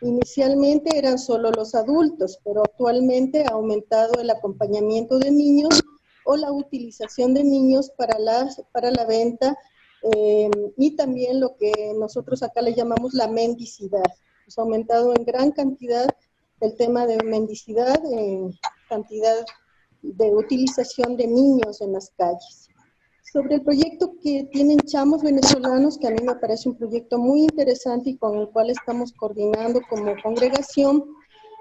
Speaker 8: Inicialmente eran solo los adultos, pero actualmente ha aumentado el acompañamiento de niños o la utilización de niños para la venta y también lo que nosotros acá le llamamos la mendicidad. Ha aumentado en gran cantidad el tema de mendicidad, cantidad de utilización de niños en las calles. Sobre el proyecto que tienen chamos venezolanos, que a mí me parece un proyecto muy interesante y con el cual estamos coordinando como congregación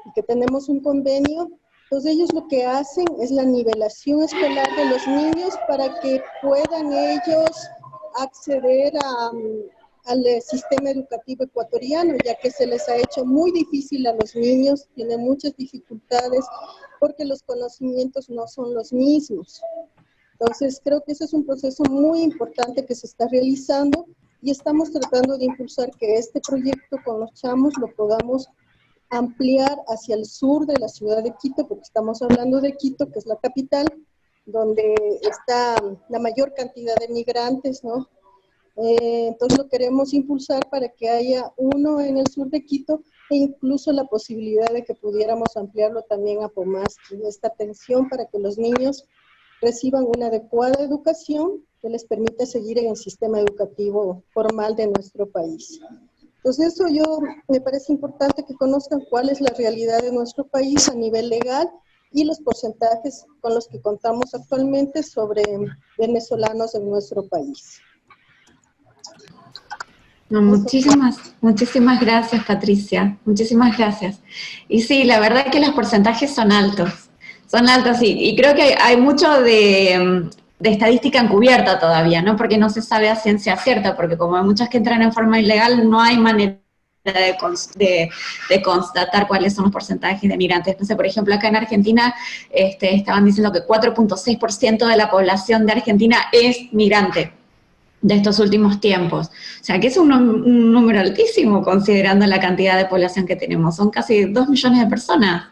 Speaker 8: y que tenemos un convenio. Entonces ellos lo que hacen es la nivelación escolar de los niños para que puedan ellos acceder al sistema educativo ecuatoriano, ya que se les ha hecho muy difícil a los niños, tienen muchas dificultades porque los conocimientos no son los mismos. Entonces creo que ese es un proceso muy importante que se está realizando y estamos tratando de impulsar que este proyecto con los chamos lo podamos ampliar hacia el sur de la ciudad de Quito, porque estamos hablando de Quito, que es la capital, donde está la mayor cantidad de migrantes, ¿no? Entonces lo queremos impulsar para que haya uno en el sur de Quito e incluso la posibilidad de que pudiéramos ampliarlo también a Pomasqui, esta atención para que los niños reciban una adecuada educación que les permita seguir en el sistema educativo formal de nuestro país. Entonces eso me parece importante que conozcan cuál es la realidad de nuestro país a nivel legal y los porcentajes con los que contamos actualmente sobre venezolanos en nuestro país.
Speaker 1: No, muchísimas gracias, Patricia, muchísimas gracias. Y sí, la verdad es que los porcentajes son altos y creo que hay mucho de estadística encubierta todavía, ¿no? Porque no se sabe a ciencia cierta, porque como hay muchas que entran en forma ilegal, no hay manera de constatar cuáles son los porcentajes de migrantes. Entonces, por ejemplo, acá en Argentina estaban diciendo que 4.6% de la población de Argentina es migrante de estos últimos tiempos. O sea, que es un número altísimo considerando la cantidad de población que tenemos. Son casi 2 millones de personas.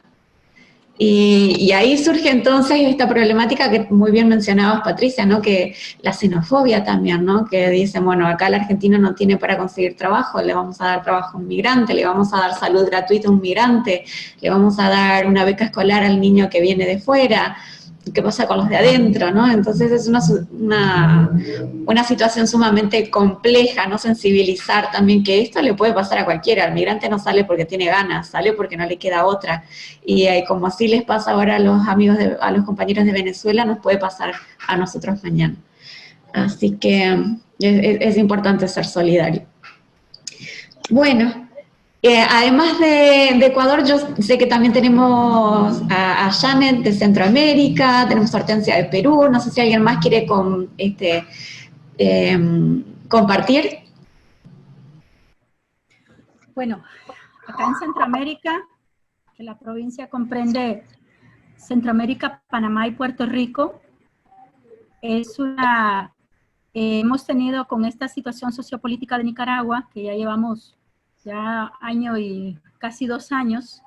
Speaker 1: Y ahí surge entonces esta problemática que muy bien mencionabas, Patricia, ¿no? Que la xenofobia también, ¿no? Que dicen, bueno, acá el argentino no tiene para conseguir trabajo, le vamos a dar trabajo a un migrante, le vamos a dar salud gratuita a un migrante, le vamos a dar una beca escolar al niño que viene de fuera. qué pasa con los de adentro, ¿no? Entonces es una situación sumamente compleja, ¿no? Sensibilizar también que esto le puede pasar a cualquiera. El migrante no sale porque tiene ganas, sale porque no le queda otra. Y como así les pasa ahora a los amigos, a los compañeros de Venezuela, nos puede pasar a nosotros mañana. Así que es importante ser solidario. Bueno, además de Ecuador, yo sé que también tenemos a Janet de Centroamérica, tenemos a Hortensia de Perú, no sé si alguien más quiere compartir.
Speaker 9: Bueno, acá en Centroamérica, que la provincia comprende Centroamérica, Panamá y Puerto Rico, hemos tenido con esta situación sociopolítica de Nicaragua, que ya llevamos año y casi 2 años,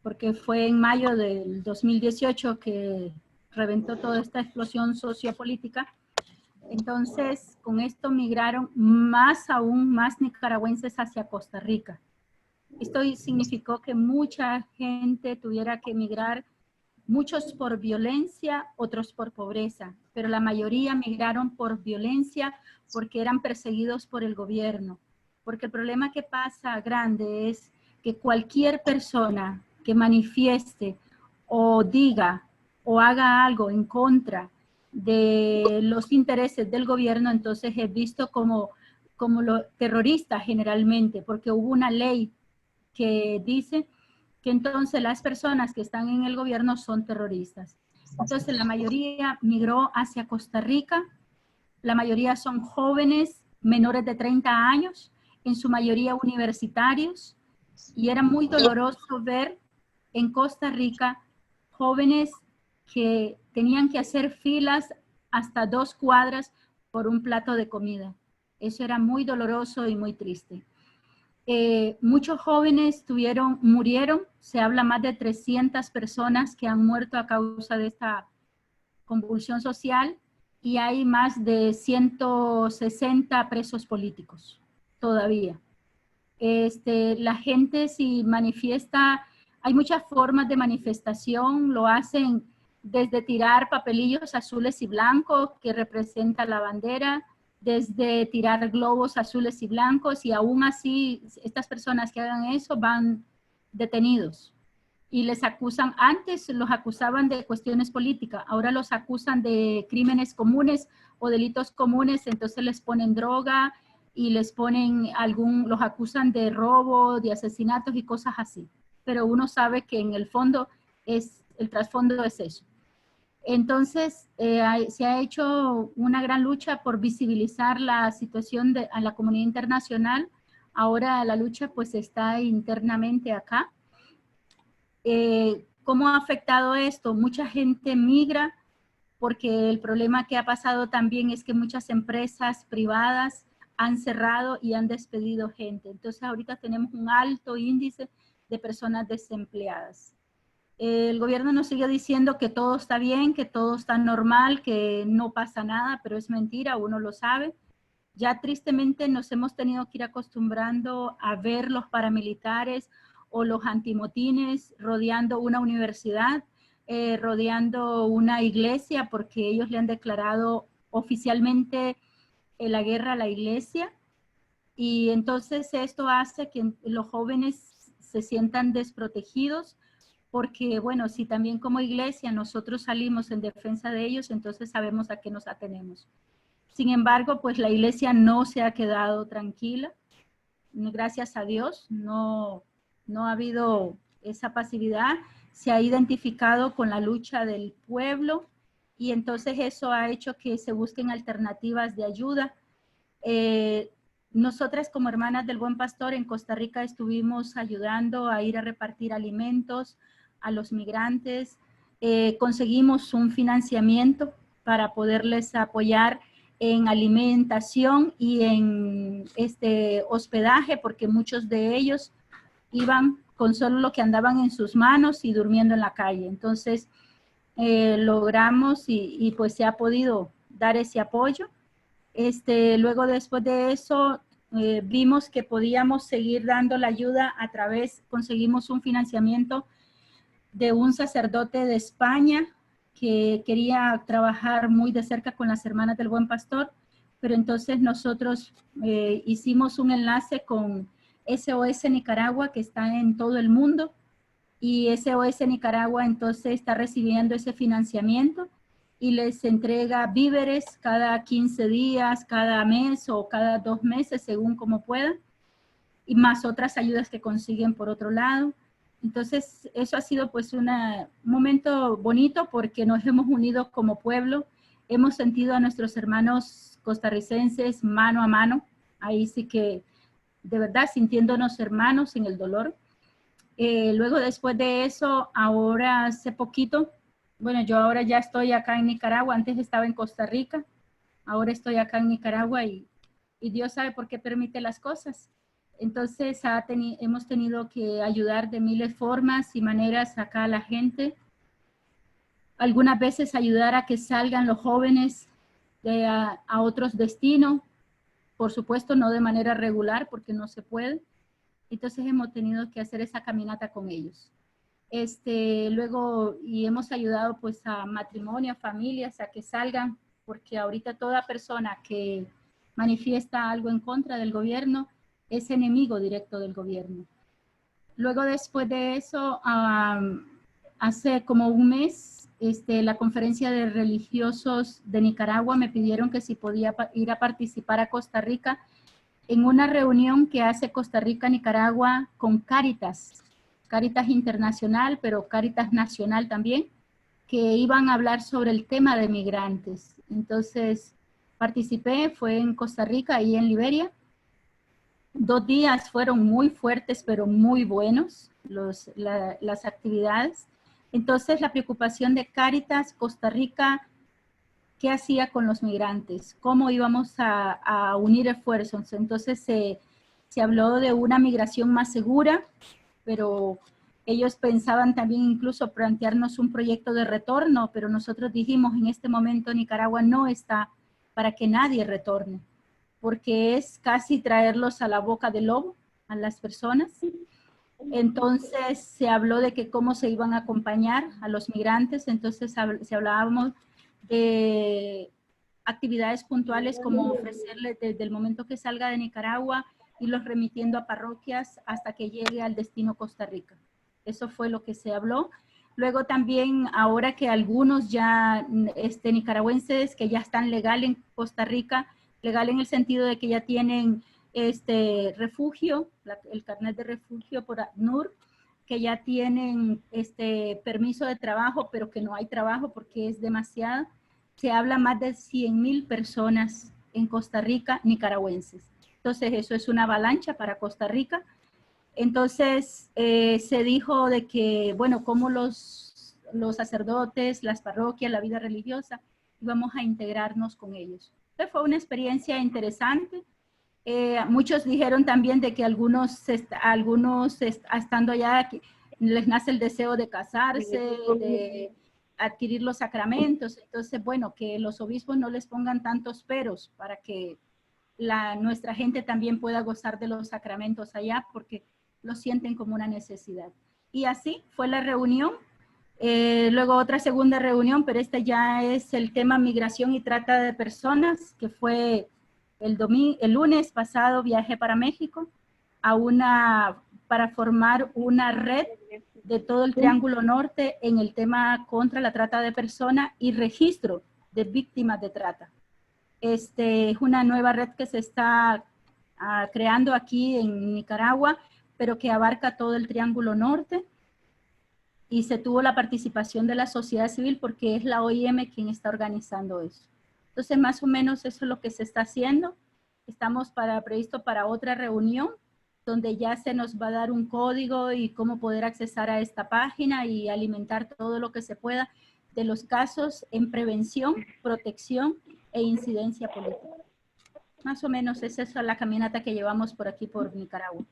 Speaker 9: porque fue en mayo del 2018 que reventó toda esta explosión sociopolítica. Entonces, con esto migraron aún más nicaragüenses hacia Costa Rica. Esto significó que mucha gente tuviera que emigrar, muchos por violencia, otros por pobreza, pero la mayoría migraron por violencia porque eran perseguidos por el gobierno. Porque el problema que pasa grande es que cualquier persona que manifieste o diga o haga algo en contra de los intereses del gobierno, entonces es visto como terrorista generalmente, porque hubo una ley que dice que entonces las personas que están en el gobierno son terroristas. Entonces la mayoría migró hacia Costa Rica, la mayoría son jóvenes menores de 30 años, en su mayoría universitarios, y era muy doloroso ver en Costa Rica jóvenes que tenían que hacer filas hasta 2 cuadras por un plato de comida. Eso era muy doloroso y muy triste. Muchos jóvenes murieron, se habla más de 300 personas que han muerto a causa de esta convulsión social, y hay más de 160 presos políticos todavía. La gente si manifiesta, hay muchas formas de manifestación, lo hacen desde tirar papelillos azules y blancos que representan la bandera, desde tirar globos azules y blancos, y aún así estas personas que hagan eso van detenidos y les acusan. Antes los acusaban de cuestiones políticas, ahora los acusan de crímenes comunes o delitos comunes, entonces les ponen droga y les ponen los acusan de robo, de asesinatos y cosas así, pero uno sabe que en el fondo el trasfondo es eso. Entonces, se ha hecho una gran lucha por visibilizar la situación a la comunidad internacional. Ahora la lucha pues está internamente acá. ¿Cómo ha afectado esto? Mucha gente migra porque el problema que ha pasado también es que muchas empresas privadas han cerrado y han despedido gente. Entonces ahorita tenemos un alto índice de personas desempleadas. El gobierno nos sigue diciendo que todo está bien, que todo está normal, que no pasa nada, pero es mentira, uno lo sabe. Ya tristemente nos hemos tenido que ir acostumbrando a ver los paramilitares o los antimotines rodeando una universidad, rodeando una iglesia, porque ellos le han declarado oficialmente la guerra a la iglesia. Y entonces esto hace que los jóvenes se sientan desprotegidos, porque bueno, si también como iglesia nosotros salimos en defensa de ellos, entonces sabemos a qué nos atenemos. Sin embargo, pues la iglesia no se ha quedado tranquila, gracias a Dios, no ha habido esa pasividad, se ha identificado con la lucha del pueblo, y entonces eso ha hecho que se busquen alternativas de ayuda. Nosotras como Hermanas del Buen Pastor en Costa Rica estuvimos ayudando a ir a repartir alimentos a los migrantes, conseguimos un financiamiento para poderles apoyar en alimentación y en hospedaje, porque muchos de ellos iban con solo lo que andaban en sus manos y durmiendo en la calle. Entonces logramos y pues se ha podido dar ese apoyo. Luego después de eso vimos que podíamos seguir dando la ayuda conseguimos un financiamiento de un sacerdote de España que quería trabajar muy de cerca con las Hermanas del Buen Pastor, pero entonces nosotros hicimos un enlace con SOS Nicaragua, que está en todo el mundo, y SOS Nicaragua entonces está recibiendo ese financiamiento y les entrega víveres cada 15 días, cada mes o cada 2 meses, según como puedan, y más otras ayudas que consiguen por otro lado. Entonces, eso ha sido pues un momento bonito porque nos hemos unido como pueblo, hemos sentido a nuestros hermanos costarricenses mano a mano, ahí sí que de verdad sintiéndonos hermanos en el dolor. Luego después de eso, ahora hace poquito, bueno, yo ahora ya estoy acá en Nicaragua, antes estaba en Costa Rica, ahora estoy acá en Nicaragua y Dios sabe por qué permite las cosas. Entonces hemos tenido que ayudar de miles de formas y maneras acá a la gente. Algunas veces ayudar a que salgan los jóvenes a otros destinos, por supuesto no de manera regular porque no se puede. Entonces hemos tenido que hacer esa caminata con ellos. Luego, y hemos ayudado pues a matrimonio, a familias, a que salgan, porque ahorita toda persona que manifiesta algo en contra del gobierno es enemigo directo del gobierno. Luego, después de eso, hace como un mes, la Conferencia de Religiosos de Nicaragua me pidieron que si podía ir a participar a Costa Rica en una reunión que hace Costa Rica-Nicaragua con Cáritas Internacional, pero Cáritas Nacional también, que iban a hablar sobre el tema de migrantes. Entonces, participé, fue en Costa Rica y en Liberia. 2 días fueron muy fuertes, pero muy buenos las actividades. Entonces, la preocupación de Cáritas Costa Rica, ¿qué hacía con los migrantes? ¿Cómo íbamos a unir esfuerzos? Entonces, se habló de una migración más segura, pero ellos pensaban también incluso plantearnos un proyecto de retorno, pero nosotros dijimos, en este momento Nicaragua no está para que nadie retorne, porque es casi traerlos a la boca del lobo, a las personas. Entonces se habló de que cómo se iban a acompañar a los migrantes, entonces se hablábamos de actividades puntuales como ofrecerles desde el momento que salga de Nicaragua, irlos remitiendo a parroquias hasta que llegue al destino Costa Rica. Eso fue lo que se habló. Luego también, ahora que algunos ya nicaragüenses que ya están legal en Costa Rica, legal en el sentido de que ya tienen refugio, el carnet de refugio por ACNUR, que ya tienen permiso de trabajo, pero que no hay trabajo porque es demasiado. Se habla más de 100,000 personas en Costa Rica nicaragüenses. Entonces, eso es una avalancha para Costa Rica. Entonces, se dijo de que, bueno, como los sacerdotes, las parroquias, la vida religiosa, íbamos a integrarnos con ellos. Entonces, fue una experiencia interesante. Muchos dijeron también de que algunos estando allá, les nace el deseo de casarse, de adquirir los sacramentos. Entonces, bueno, que los obispos no les pongan tantos peros para que nuestra gente también pueda gozar de los sacramentos allá, porque lo sienten como una necesidad. Y así fue la reunión. Luego otra segunda reunión, pero esta ya es el tema migración y trata de personas, que fue el lunes pasado. Viajé para México para formar una red de todo el Triángulo Norte en el tema contra la trata de personas y registro de víctimas de trata. Es una nueva red que se está creando aquí en Nicaragua, pero que abarca todo el Triángulo Norte, y se tuvo la participación de la sociedad civil porque es la OIM quien está organizando eso. Entonces, más o menos eso es lo que se está haciendo. Estamos previsto para otra reunión donde ya se nos va a dar un código y cómo poder accesar a esta página y alimentar todo lo que se pueda de los casos en prevención, protección e incidencia política. Más o menos es esa la caminata que llevamos por aquí, por Nicaragua.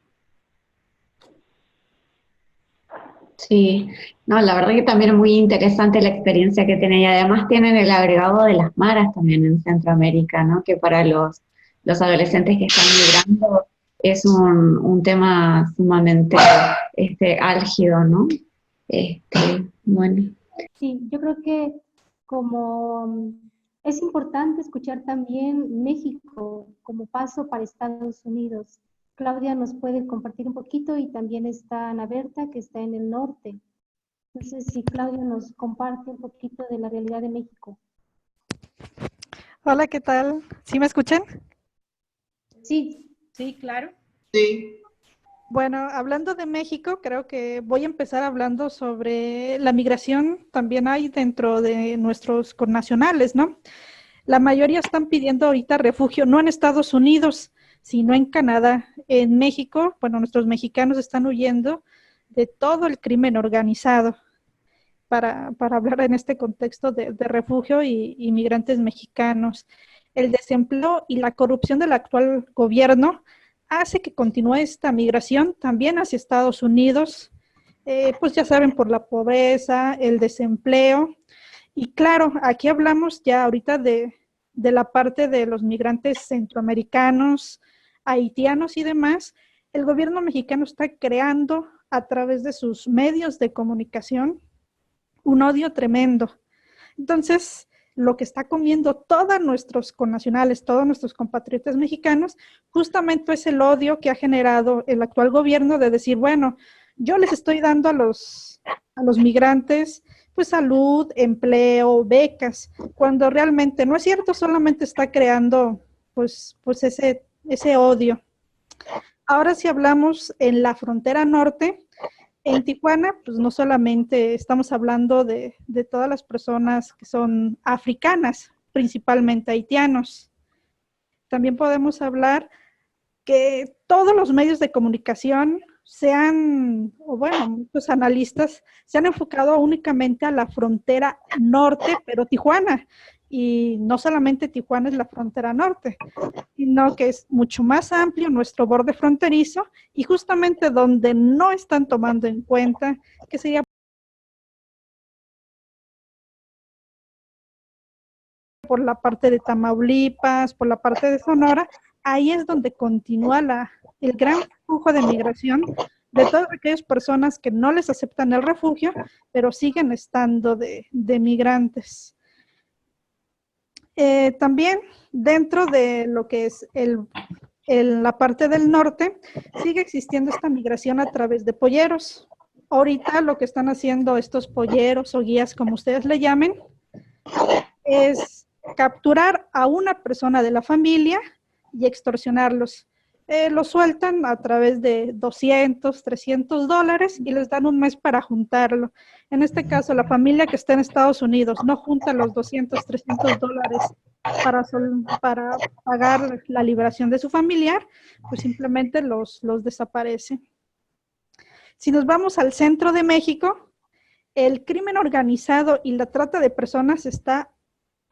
Speaker 1: Sí, no, la verdad que también es muy interesante la experiencia que tienen, y además tienen el agregado de las maras también en Centroamérica, ¿no? Que para los adolescentes que están migrando es un tema sumamente álgido, ¿no? Bueno.
Speaker 10: Sí, yo creo que como es importante escuchar también México como paso para Estados Unidos. Claudia nos puede compartir un poquito y también está Ana Berta, que está en el norte. Entonces, si Claudia nos comparte un poquito de la realidad de México.
Speaker 11: Hola, ¿qué tal? ¿Sí me escuchan?
Speaker 10: Sí.
Speaker 9: Sí, claro.
Speaker 2: Sí.
Speaker 11: Bueno, hablando de México, creo que voy a empezar hablando sobre la migración también hay dentro de nuestros connacionales, ¿no? La mayoría están pidiendo ahorita refugio, no en Estados Unidos, sino en Canadá. En México, bueno, nuestros mexicanos están huyendo de todo el crimen organizado para hablar en este contexto de refugio y inmigrantes mexicanos. El desempleo y la corrupción del actual gobierno hace que continúe esta migración también hacia Estados Unidos, pues ya saben, por la pobreza, el desempleo. Y claro, aquí hablamos ya ahorita de la parte de los migrantes centroamericanos, haitianos y demás. El gobierno mexicano está creando a través de sus medios de comunicación un odio tremendo. Entonces, lo que está comiendo todos nuestros connacionales, todos nuestros compatriotas mexicanos, justamente es el odio que ha generado el actual gobierno de decir, bueno, yo les estoy dando a los migrantes pues salud, empleo, becas, cuando realmente no es cierto, solamente está creando pues ese odio. Ahora si hablamos en la frontera norte, en Tijuana, pues no solamente estamos hablando de todas las personas que son africanas, principalmente haitianos. También podemos hablar que todos los medios de comunicación muchos analistas se han enfocado únicamente a la frontera norte, pero Tijuana. Y no solamente Tijuana es la frontera norte, sino que es mucho más amplio nuestro borde fronterizo y justamente donde no están tomando en cuenta que sería por la parte de Tamaulipas, por la parte de Sonora, ahí es donde continúa el gran flujo de migración de todas aquellas personas que no les aceptan el refugio, pero siguen estando de migrantes. También dentro de lo que es la parte del norte, sigue existiendo esta migración a través de polleros. Ahorita lo que están haciendo estos polleros o guías, como ustedes le llamen, es capturar a una persona de la familia y extorsionarlos. Los sueltan a través de $200, $300 y les dan un mes para juntarlo. En este caso, la familia que está en Estados Unidos no junta los $200, $300 para pagar la liberación de su familiar, pues simplemente los desaparece. Si nos vamos al centro de México, el crimen organizado y la trata de personas está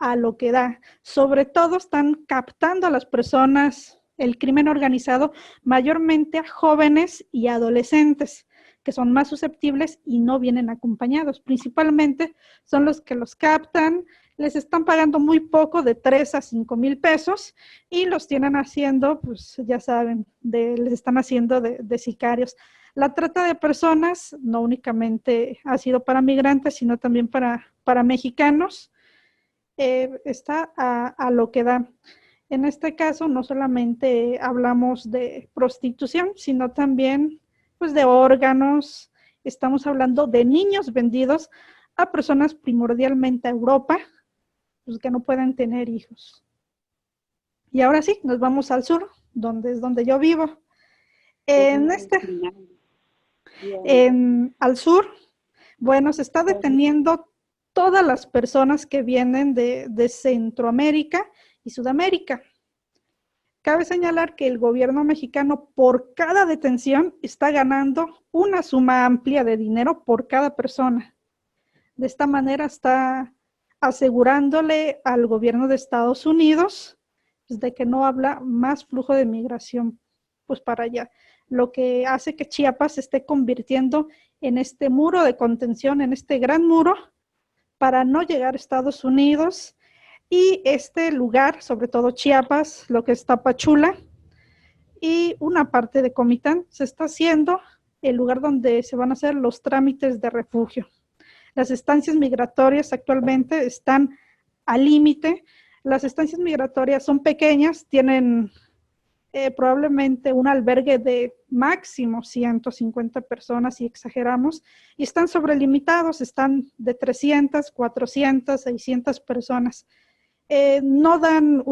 Speaker 11: a lo que da. Sobre todo están captando a las personas, el crimen organizado, mayormente a jóvenes y adolescentes, que son más susceptibles y no vienen acompañados. Principalmente son los que los captan, les están pagando muy poco, de 3 a 5 mil pesos, y los tienen haciendo, pues ya saben, les están haciendo de sicarios. La trata de personas no únicamente ha sido para migrantes, sino también para mexicanos. Está a lo que da. En este caso no solamente hablamos de prostitución, sino también pues de órganos. Estamos hablando de niños vendidos a personas primordialmente a Europa, pues que no pueden tener hijos. Y ahora sí, nos vamos al sur, es donde yo vivo. Al sur, bueno, se está deteniendo todas las personas que vienen de Centroamérica y Sudamérica. Cabe señalar que el gobierno mexicano por cada detención está ganando una suma amplia de dinero por cada persona. De esta manera está asegurándole al gobierno de Estados Unidos pues, de que no habla más flujo de migración pues, para allá, lo que hace que Chiapas se esté convirtiendo en este muro de contención, en este gran muro, para no llegar a Estados Unidos. Y este lugar, sobre todo Chiapas, lo que es Tapachula y una parte de Comitán, se está haciendo el lugar donde se van a hacer los trámites de refugio. Las estancias migratorias actualmente están al límite. Las estancias migratorias son pequeñas, tienen probablemente un albergue de máximo 150 personas, si exageramos, y están sobrelimitados, están de 300, 400, 600 personas. No dan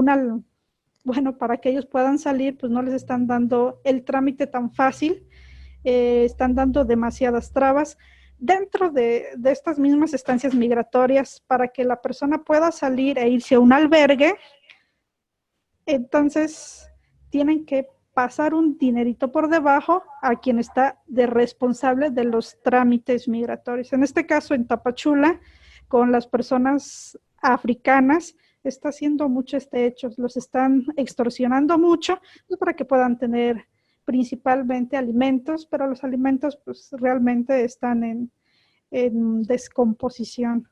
Speaker 11: bueno, para que ellos puedan salir, pues no les están dando el trámite tan fácil, están dando demasiadas trabas. Dentro de estas mismas estancias migratorias, para que la persona pueda salir e irse a un albergue, entonces tienen que pasar un dinerito por debajo a quien está de responsable de los trámites migratorios. En este caso, en Tapachula, con las personas africanas, está haciendo mucho este hecho. Los están extorsionando mucho para que puedan tener principalmente alimentos, pero los alimentos pues realmente están en descomposición.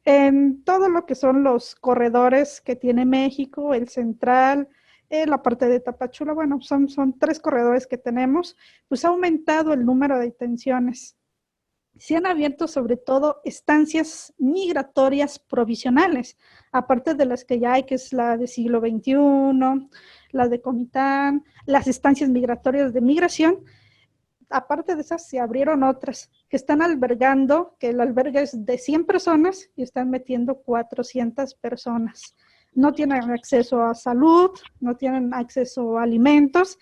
Speaker 11: En todo lo que son los corredores que tiene México, el central, la parte de Tapachula, bueno, son 3 corredores que tenemos, pues ha aumentado el número de detenciones. Se han abierto sobre todo estancias migratorias provisionales, aparte de las que ya hay, que es la de siglo XXI, la de Comitán, las estancias migratorias de migración. Aparte de esas, se abrieron otras que están albergando, que el albergue es de 100 personas y están metiendo 400 personas. No tienen acceso a salud, no tienen acceso a alimentos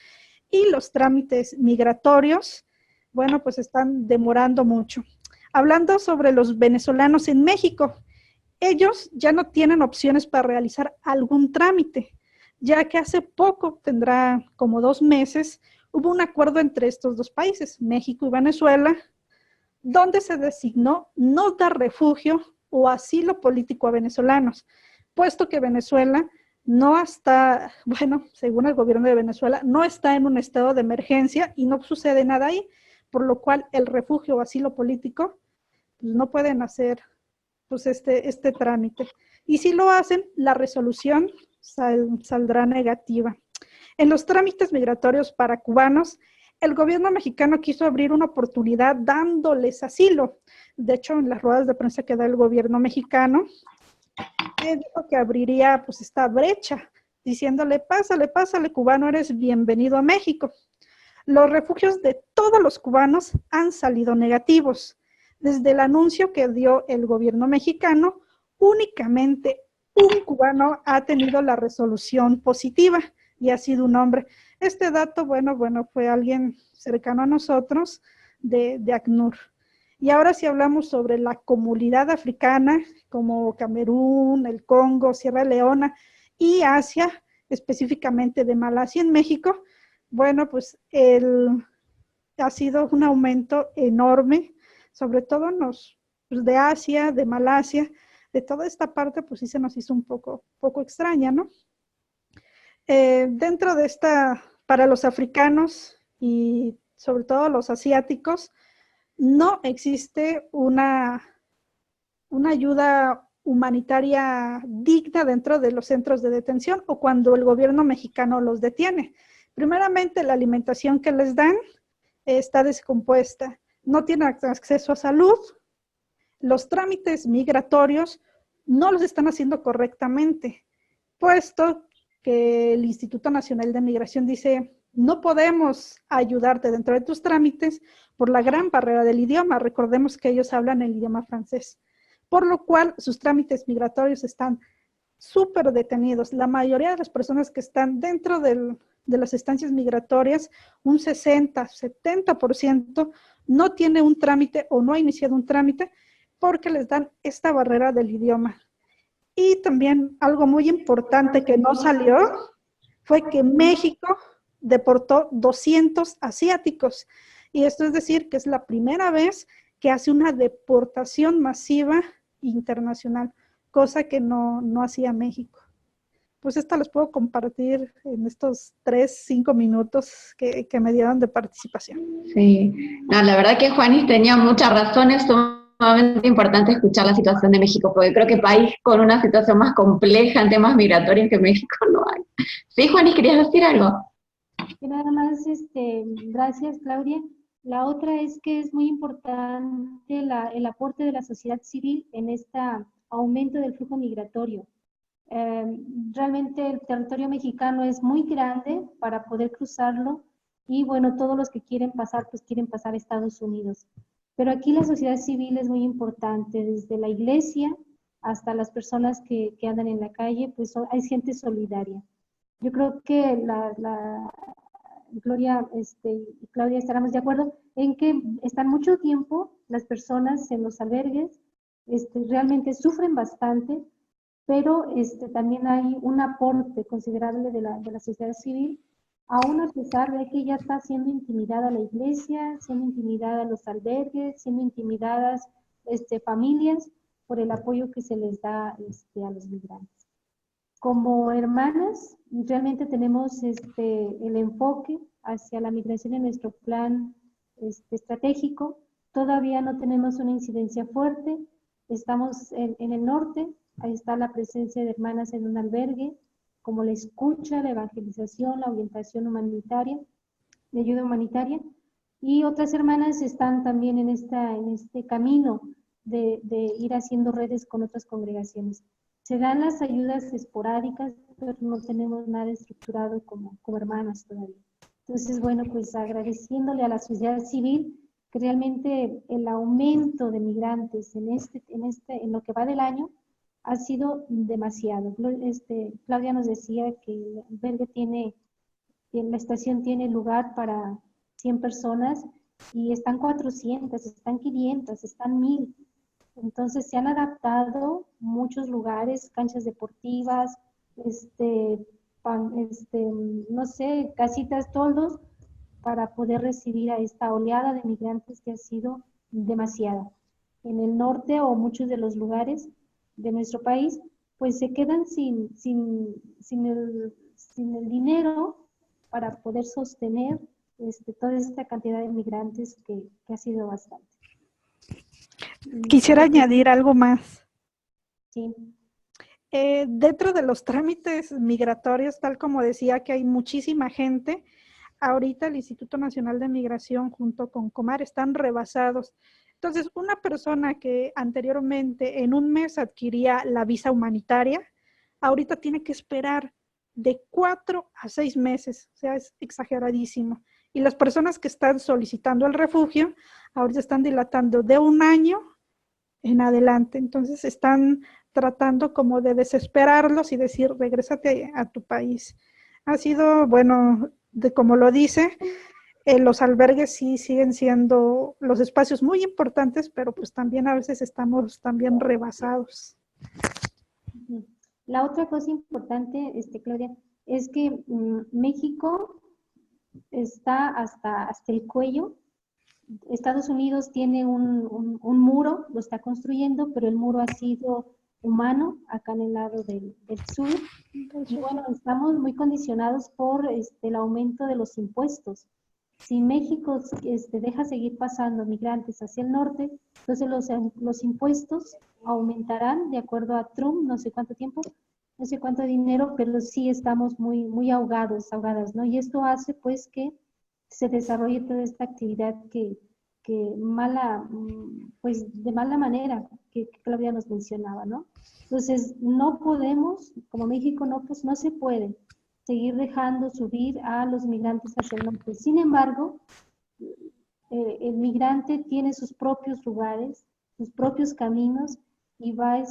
Speaker 11: y los trámites migratorios, bueno, pues están demorando mucho. Hablando sobre los venezolanos en México, ellos ya no tienen opciones para realizar algún trámite, ya que hace poco, tendrá como 2 meses, hubo un acuerdo entre estos 2 países, México y Venezuela, donde se designó no dar refugio o asilo político a venezolanos, puesto que Venezuela no está, bueno, según el gobierno de Venezuela, no está en un estado de emergencia y no sucede nada ahí, por lo cual el refugio o asilo político pues, no pueden hacer pues, este trámite. Y si lo hacen, la resolución saldrá negativa. En los trámites migratorios para cubanos, el gobierno mexicano quiso abrir una oportunidad dándoles asilo. De hecho, en las ruedas de prensa que da el gobierno mexicano, dijo que abriría pues esta brecha, diciéndole, pásale, cubano, eres bienvenido a México. Los refugios de todos los cubanos han salido negativos. Desde el anuncio que dio el gobierno mexicano, únicamente un cubano ha tenido la resolución positiva y ha sido un hombre. Este dato, bueno, fue alguien cercano a nosotros de ACNUR. Y ahora si hablamos sobre la comunidad africana, como Camerún, el Congo, Sierra Leona y Asia, específicamente de Malasia en México, bueno, pues ha sido un aumento enorme, sobre todo pues de Asia, de Malasia, de toda esta parte, pues sí se nos hizo un poco extraña, ¿no? Dentro de para los africanos y sobre todo los asiáticos, no existe una ayuda humanitaria digna dentro de los centros de detención o cuando el gobierno mexicano los detiene. Primeramente, la alimentación que les dan está descompuesta, no tienen acceso a salud, los trámites migratorios no los están haciendo correctamente, puesto que el Instituto Nacional de Migración dice, no podemos ayudarte dentro de tus trámites por la gran barrera del idioma. Recordemos que ellos hablan el idioma francés, por lo cual sus trámites migratorios están súper detenidos. La mayoría de las personas que están dentro de las estancias migratorias, un 60, 70% no tiene un trámite o no ha iniciado un trámite porque les dan esta barrera del idioma. Y también algo muy importante que no salió fue que México deportó 200 asiáticos. Y esto es decir que es la primera vez que hace una deportación masiva internacional, cosa que no hacía México. Pues esta les puedo compartir en estos 5 minutos que me dieron de participación.
Speaker 1: Sí, no, la verdad que Juanis tenía muchas razones, sumamente importante escuchar la situación de México, porque creo que país con una situación más compleja en temas migratorios que México no hay. Sí, Juanis, ¿querías decir algo?
Speaker 10: Y nada más, gracias Claudia. La otra es que es muy importante el aporte de la sociedad civil en este aumento del flujo migratorio. Realmente el territorio mexicano es muy grande para poder cruzarlo y bueno, todos los que quieren pasar, pues quieren pasar a Estados Unidos. Pero aquí la sociedad civil es muy importante, desde la iglesia hasta las personas que andan en la calle, pues hay gente solidaria. Yo creo que Gloria y Claudia estaremos de acuerdo en que están mucho tiempo las personas en los albergues, realmente sufren bastante, pero también hay un aporte considerable de la sociedad civil, aún a pesar de que ya está siendo intimidada la iglesia, siendo intimidada los albergues, siendo intimidadas familias por el apoyo que se les da a los migrantes. Como hermanas, realmente tenemos el enfoque hacia la migración en nuestro plan estratégico. Todavía no tenemos una incidencia fuerte. Estamos en el norte, ahí está la presencia de hermanas en un albergue, como la escucha, la evangelización, la orientación humanitaria, de ayuda humanitaria. Y otras hermanas están también en este camino de ir haciendo redes con otras congregaciones. Se dan las ayudas esporádicas, pero no tenemos nada estructurado como hermanas todavía. Entonces, bueno, pues agradeciéndole a la sociedad civil que realmente el aumento de migrantes en lo que va del año ha sido demasiado. Claudia nos decía que el albergue la estación tiene lugar para 100 personas y están 400, están 500, están 1000. Entonces se han adaptado muchos lugares, canchas deportivas, no sé, casitas, toldos, para poder recibir a esta oleada de migrantes que ha sido demasiada. En el norte o muchos de los lugares de nuestro país, pues se quedan sin el dinero para poder sostener toda esta cantidad de migrantes que ha sido bastante.
Speaker 11: Quisiera añadir algo más.
Speaker 10: Sí.
Speaker 11: Dentro de los trámites migratorios, tal como decía que hay muchísima gente, ahorita el Instituto Nacional de Migración junto con Comar están rebasados. Entonces, una persona que anteriormente en un mes adquiría la visa humanitaria, ahorita tiene que esperar de 4 a 6 meses, o sea, es exageradísimo. Y las personas que están solicitando el refugio, ahorita están dilatando de 1 año en adelante. Entonces están tratando como de desesperarlos y decir, regrésate a tu país. Ha sido, bueno, como lo dice, los albergues sí siguen siendo los espacios muy importantes, pero pues también a veces estamos también rebasados.
Speaker 10: La otra cosa importante, Claudia, es que México está hasta el cuello. Estados Unidos tiene un muro, lo está construyendo, pero el muro ha sido humano, acá en el lado del sur. Y bueno, estamos muy condicionados por el aumento de los impuestos. Si México deja seguir pasando migrantes hacia el norte, entonces los impuestos aumentarán de acuerdo a Trump, no sé cuánto tiempo, no sé cuánto dinero, pero sí estamos muy ahogadas, ¿no? Y esto hace pues que se desarrolle toda esta actividad que de mala manera, que Claudia nos mencionaba, ¿no? Entonces, no podemos, como México, pues no se puede seguir dejando subir a los migrantes hacia el norte. Sin embargo, el migrante tiene sus propios lugares, sus propios caminos, y va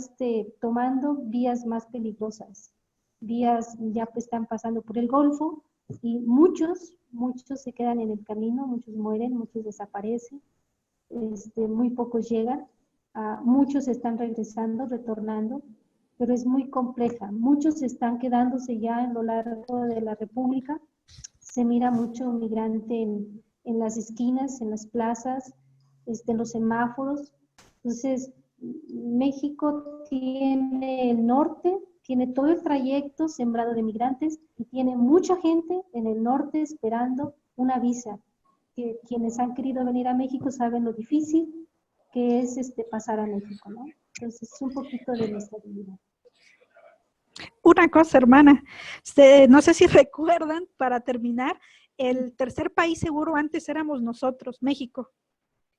Speaker 10: tomando vías más peligrosas. Vías ya pues están pasando por el Golfo, y muchos se quedan en el camino, muchos mueren, muchos desaparecen, muy pocos llegan, muchos están retornando, pero es muy compleja. Muchos están quedándose ya en lo largo de la República. Se mira mucho migrante en las esquinas, en las plazas, en los semáforos. Entonces, México tiene el norte, tiene todo el trayecto sembrado de migrantes y tiene mucha gente en el norte esperando una visa. Que quienes han querido venir a México saben lo difícil que es pasar a México, ¿no? Entonces, es un poquito de nuestra vida.
Speaker 11: Una cosa, hermana, no sé si recuerdan, para terminar, el tercer país seguro antes éramos nosotros, México,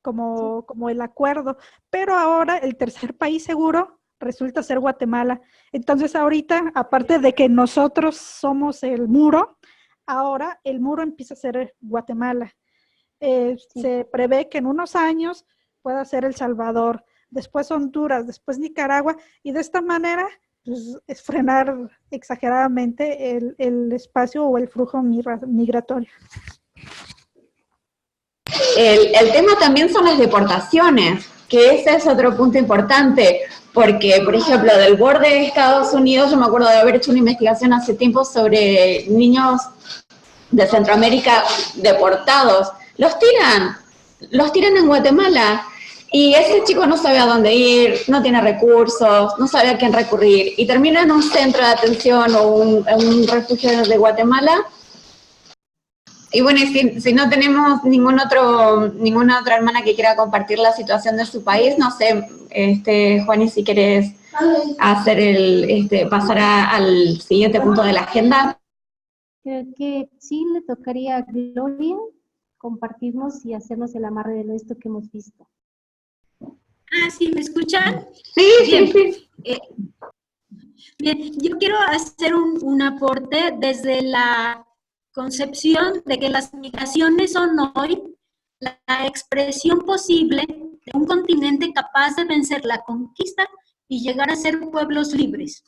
Speaker 11: como el acuerdo, pero ahora el tercer país seguro resulta ser Guatemala. Entonces ahorita, aparte de que nosotros somos el muro, ahora el muro empieza a ser Guatemala. Se prevé que en unos años pueda ser El Salvador, después Honduras, después Nicaragua, y de esta manera pues, es frenar exageradamente el espacio o el flujo migratorio.
Speaker 1: El tema también son las deportaciones, que ese es otro punto importante, porque, por ejemplo, del borde de Estados Unidos, yo me acuerdo de haber hecho una investigación hace tiempo sobre niños de Centroamérica deportados. Los tiran en Guatemala, y ese chico no sabe a dónde ir, no tiene recursos, no sabe a quién recurrir, y termina en un centro de atención o en un refugio de Guatemala. Y bueno, si no tenemos ninguna otra hermana que quiera compartir la situación de su país, no sé, Juani, si quieres pasar al siguiente punto de la agenda.
Speaker 10: Creo que sí le tocaría a Gloria compartirnos y hacernos el amarre de esto que hemos visto.
Speaker 12: Ah, ¿sí me escuchan?
Speaker 1: Sí,
Speaker 12: bien,
Speaker 1: sí.
Speaker 12: Bien, yo quiero hacer un aporte desde la concepción de que las migraciones son hoy la expresión posible de un continente capaz de vencer la conquista y llegar a ser pueblos libres.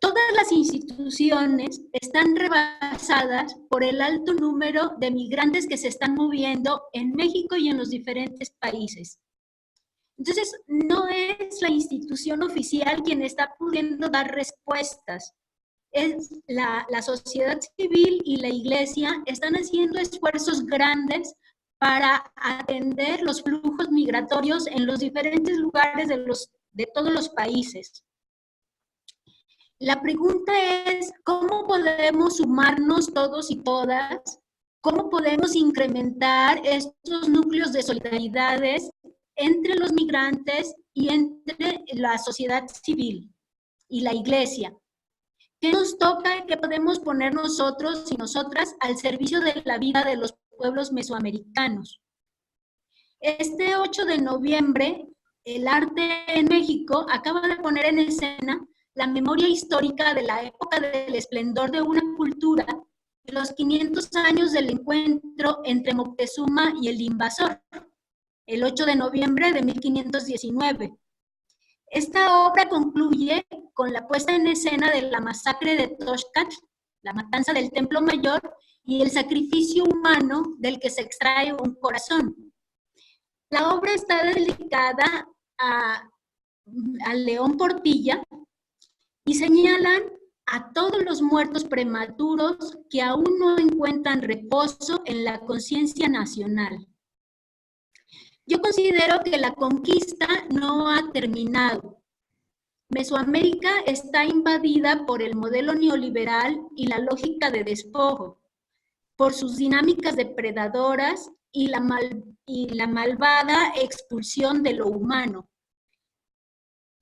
Speaker 12: Todas las instituciones están rebasadas por el alto número de migrantes que se están moviendo en México y en los diferentes países. Entonces, no es la institución oficial quien está pudiendo dar respuestas. Es la sociedad civil y la iglesia están haciendo esfuerzos grandes para atender los flujos migratorios en los diferentes lugares de todos los países. La pregunta es, ¿cómo podemos sumarnos todos y todas? ¿Cómo podemos incrementar estos núcleos de solidaridades entre los migrantes y entre la sociedad civil y la iglesia? ¿Qué nos toca y qué podemos poner nosotros y nosotras al servicio de la vida de los pueblos mesoamericanos? Este 8 de noviembre, el Arte en México acaba de poner en escena la memoria histórica de la época del esplendor de una cultura, de los 500 años del encuentro entre Moctezuma y el invasor, el 8 de noviembre de 1519. Esta obra concluye con la puesta en escena de la masacre de Toxtla, la matanza del Templo Mayor y el sacrificio humano del que se extrae un corazón. La obra está dedicada a León Portilla y señalan a todos los muertos prematuros que aún no encuentran reposo en la conciencia nacional. Yo considero que la conquista no ha terminado. Mesoamérica está invadida por el modelo neoliberal y la lógica de despojo, por sus dinámicas depredadoras y la malvada expulsión de lo humano.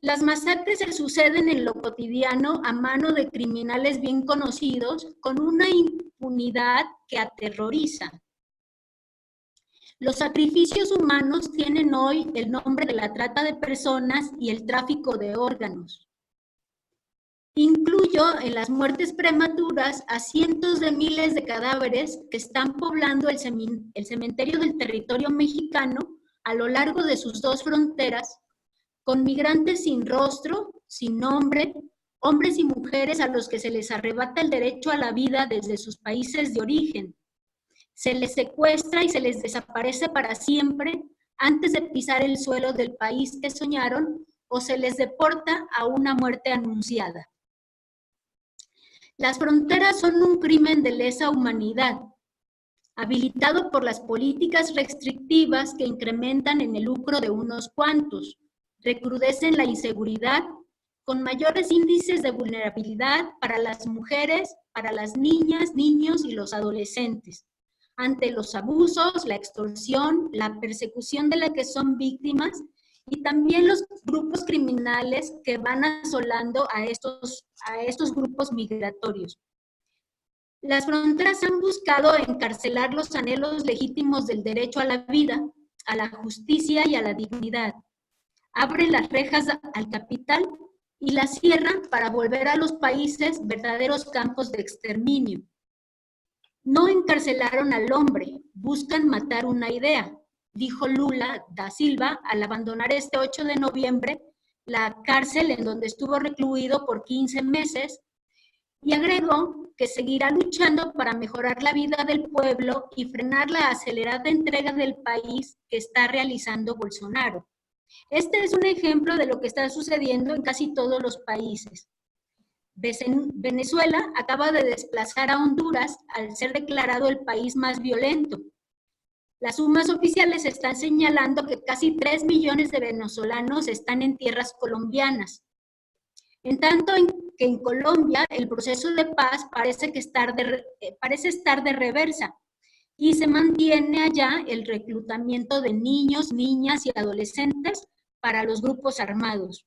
Speaker 12: Las masacres se suceden en lo cotidiano a mano de criminales bien conocidos con una impunidad que aterroriza. Los sacrificios humanos tienen hoy el nombre de la trata de personas y el tráfico de órganos. Incluyo en las muertes prematuras a cientos de miles de cadáveres que están poblando el cementerio del territorio mexicano a lo largo de sus dos fronteras, con migrantes sin rostro, sin nombre, hombres y mujeres a los que se les arrebata el derecho a la vida desde sus países de origen. Se les secuestra y se les desaparece para siempre antes de pisar el suelo del país que soñaron o se les deporta a una muerte anunciada. Las fronteras son un crimen de lesa humanidad, habilitado por las políticas restrictivas que incrementan en el lucro de unos cuantos, recrudecen la inseguridad, con mayores índices de vulnerabilidad para las mujeres, para las niñas, niños y los adolescentes, ante los abusos, la extorsión, la persecución de la que son víctimas y también los grupos criminales que van asolando a estos grupos migratorios. Las fronteras han buscado encarcelar los anhelos legítimos del derecho a la vida, a la justicia y a la dignidad. Abren las rejas al capital y las cierran para volver a los países verdaderos campos de exterminio. No encarcelaron al hombre, buscan matar una idea, dijo Lula da Silva al abandonar este 8 de noviembre la cárcel en donde estuvo recluido por 15 meses, y agregó que seguirá luchando para mejorar la vida del pueblo y frenar la acelerada entrega del país que está realizando Bolsonaro. Este es un ejemplo de lo que está sucediendo en casi todos los países. Venezuela acaba de desplazar a Honduras al ser declarado el país más violento. Las sumas oficiales están señalando que casi 3 millones de venezolanos están en tierras colombianas. En tanto que en Colombia el proceso de paz parece estar de reversa y se mantiene allá el reclutamiento de niños, niñas y adolescentes para los grupos armados.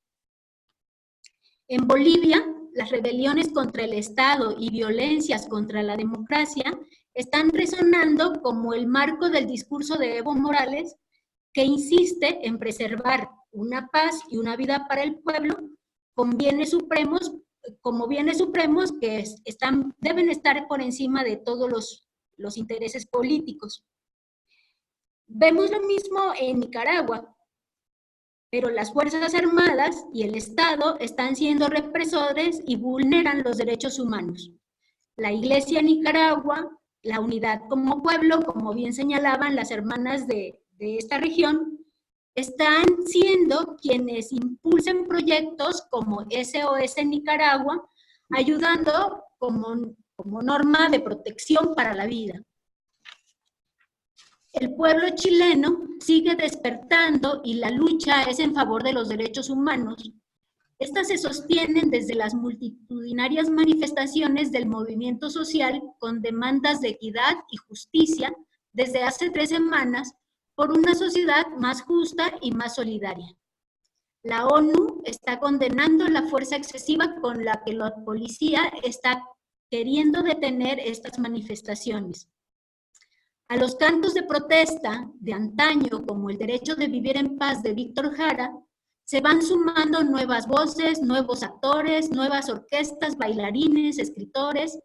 Speaker 12: En Bolivia, las rebeliones contra el Estado y violencias contra la democracia están resonando como el marco del discurso de Evo Morales, que insiste en preservar una paz y una vida para el pueblo con bienes supremos, como bienes supremos que deben estar por encima de todos los intereses políticos. Vemos lo mismo en Nicaragua, pero las Fuerzas Armadas y el Estado están siendo represores y vulneran los derechos humanos. La Iglesia en Nicaragua, la unidad como pueblo, como bien señalaban las hermanas de esta región, están siendo quienes impulsen proyectos como SOS Nicaragua, ayudando como norma de protección para la vida. El pueblo chileno sigue despertando y la lucha es en favor de los derechos humanos. Estas se sostienen desde las multitudinarias manifestaciones del movimiento social con demandas de equidad y justicia desde hace 3 semanas por una sociedad más justa y más solidaria. La ONU está condenando la fuerza excesiva con la que la policía está queriendo detener estas manifestaciones. A los cantos de protesta de antaño, como el derecho de vivir en paz de Víctor Jara, se van sumando nuevas voces, nuevos actores, nuevas orquestas, bailarines, escritores,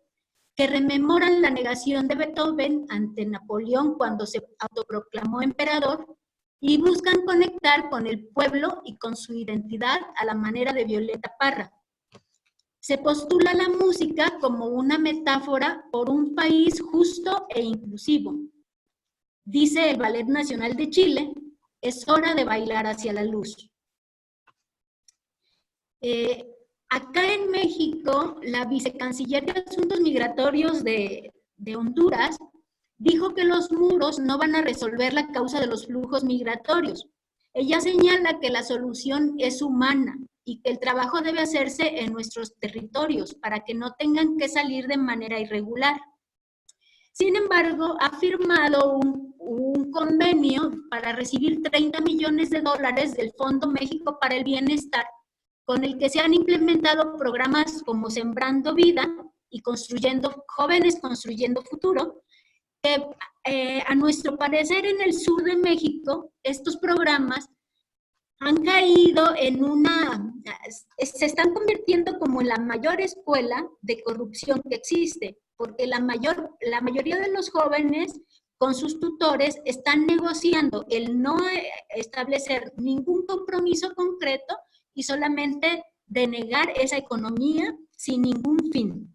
Speaker 12: que rememoran la negación de Beethoven ante Napoleón cuando se autoproclamó emperador y buscan conectar con el pueblo y con su identidad a la manera de Violeta Parra. Se postula la música como una metáfora por un país justo e inclusivo. Dice el Ballet Nacional de Chile, es hora de bailar hacia la luz. Acá en México, la vicecanciller de Asuntos Migratorios de Honduras dijo que los muros no van a resolver la causa de los flujos migratorios. Ella señala que la solución es humana y que el trabajo debe hacerse en nuestros territorios para que no tengan que salir de manera irregular. Sin embargo, ha firmado un convenio para recibir $30 millones del Fondo México para el Bienestar, con el que se han implementado programas como Sembrando Vida y Jóvenes Construyendo Futuro, que a nuestro parecer en el sur de México, estos programas han caído se están convirtiendo como en la mayor escuela de corrupción que existe, porque la mayoría de los jóvenes con sus tutores están negociando el no establecer ningún compromiso concreto y solamente denegar esa economía sin ningún fin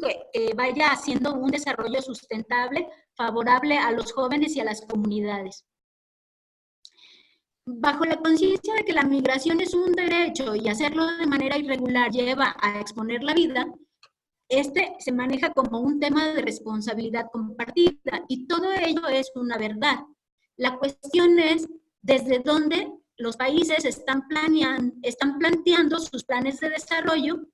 Speaker 12: que vaya haciendo un desarrollo sustentable, favorable a los jóvenes y a las comunidades. Bajo la conciencia de que la migración es un derecho y hacerlo de manera irregular lleva a exponer la vida, se maneja como un tema de responsabilidad compartida y todo ello es una verdad. La cuestión es desde dónde los países están planteando sus planes de desarrollo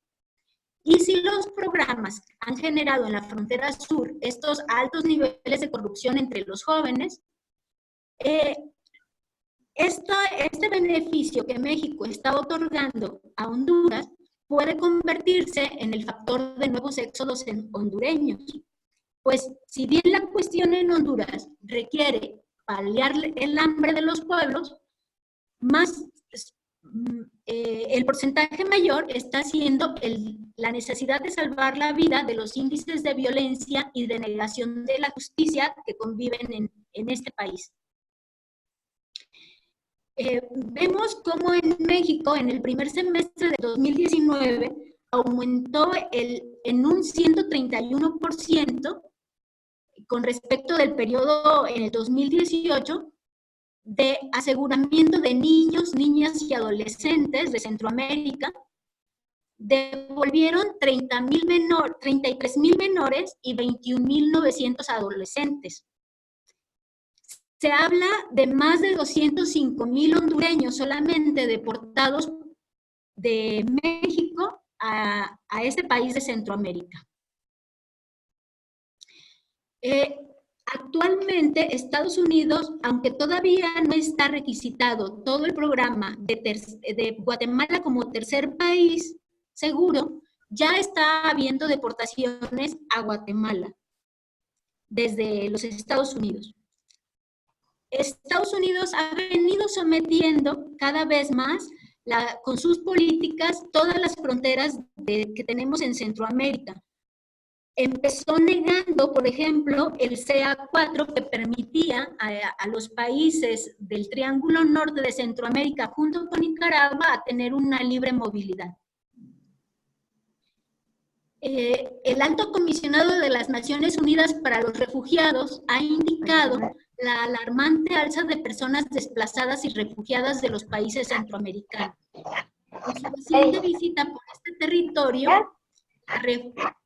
Speaker 12: y si los programas han generado en la frontera sur estos altos niveles de corrupción entre los jóvenes, este beneficio que México está otorgando a Honduras puede convertirse en el factor de nuevos éxodos hondureños. Pues si bien la cuestión en Honduras requiere paliar el hambre de los pueblos, el porcentaje mayor está siendo la necesidad de salvar la vida de los índices de violencia y de negación de la justicia que conviven en este país. Vemos cómo en México, en el primer semestre de 2019, aumentó en un 131% con respecto del periodo en el 2018, de aseguramiento de niños, niñas y adolescentes de Centroamérica. Devolvieron 33,000 menores y 21,900 adolescentes. Se habla de más de 205,000 hondureños solamente deportados de México a este país de Centroamérica. Actualmente, Estados Unidos, aunque todavía no está requisitado todo el programa de Guatemala como tercer país seguro, ya está habiendo deportaciones a Guatemala desde los Estados Unidos. Estados Unidos ha venido sometiendo cada vez más con sus políticas todas las fronteras que tenemos en Centroamérica. Empezó negando, por ejemplo, el CA4 que permitía a los países del Triángulo Norte de Centroamérica junto con Nicaragua a tener una libre movilidad. El Alto Comisionado de las Naciones Unidas para los Refugiados ha indicado la alarmante alza de personas desplazadas y refugiadas de los países centroamericanos. En su reciente visita por este territorio,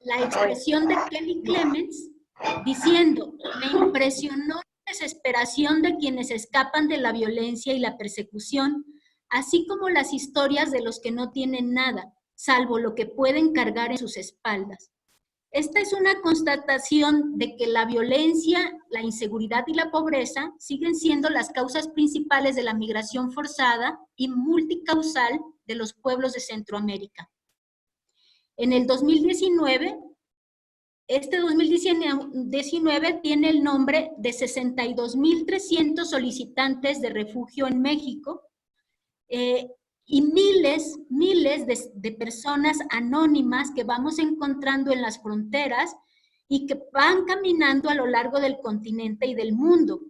Speaker 12: la expresión de Kelly Clements diciendo: me impresionó la desesperación de quienes escapan de la violencia y la persecución, así como las historias de los que no tienen nada, salvo lo que pueden cargar en sus espaldas. Esta es una constatación de que la violencia, la inseguridad y la pobreza siguen siendo las causas principales de la migración forzada y multicausal de los pueblos de Centroamérica. En el 2019, este 2019 tiene el nombre de 62,300 solicitantes de refugio en México y miles de personas anónimas que vamos encontrando en las fronteras y que van caminando a lo largo del continente y del mundo.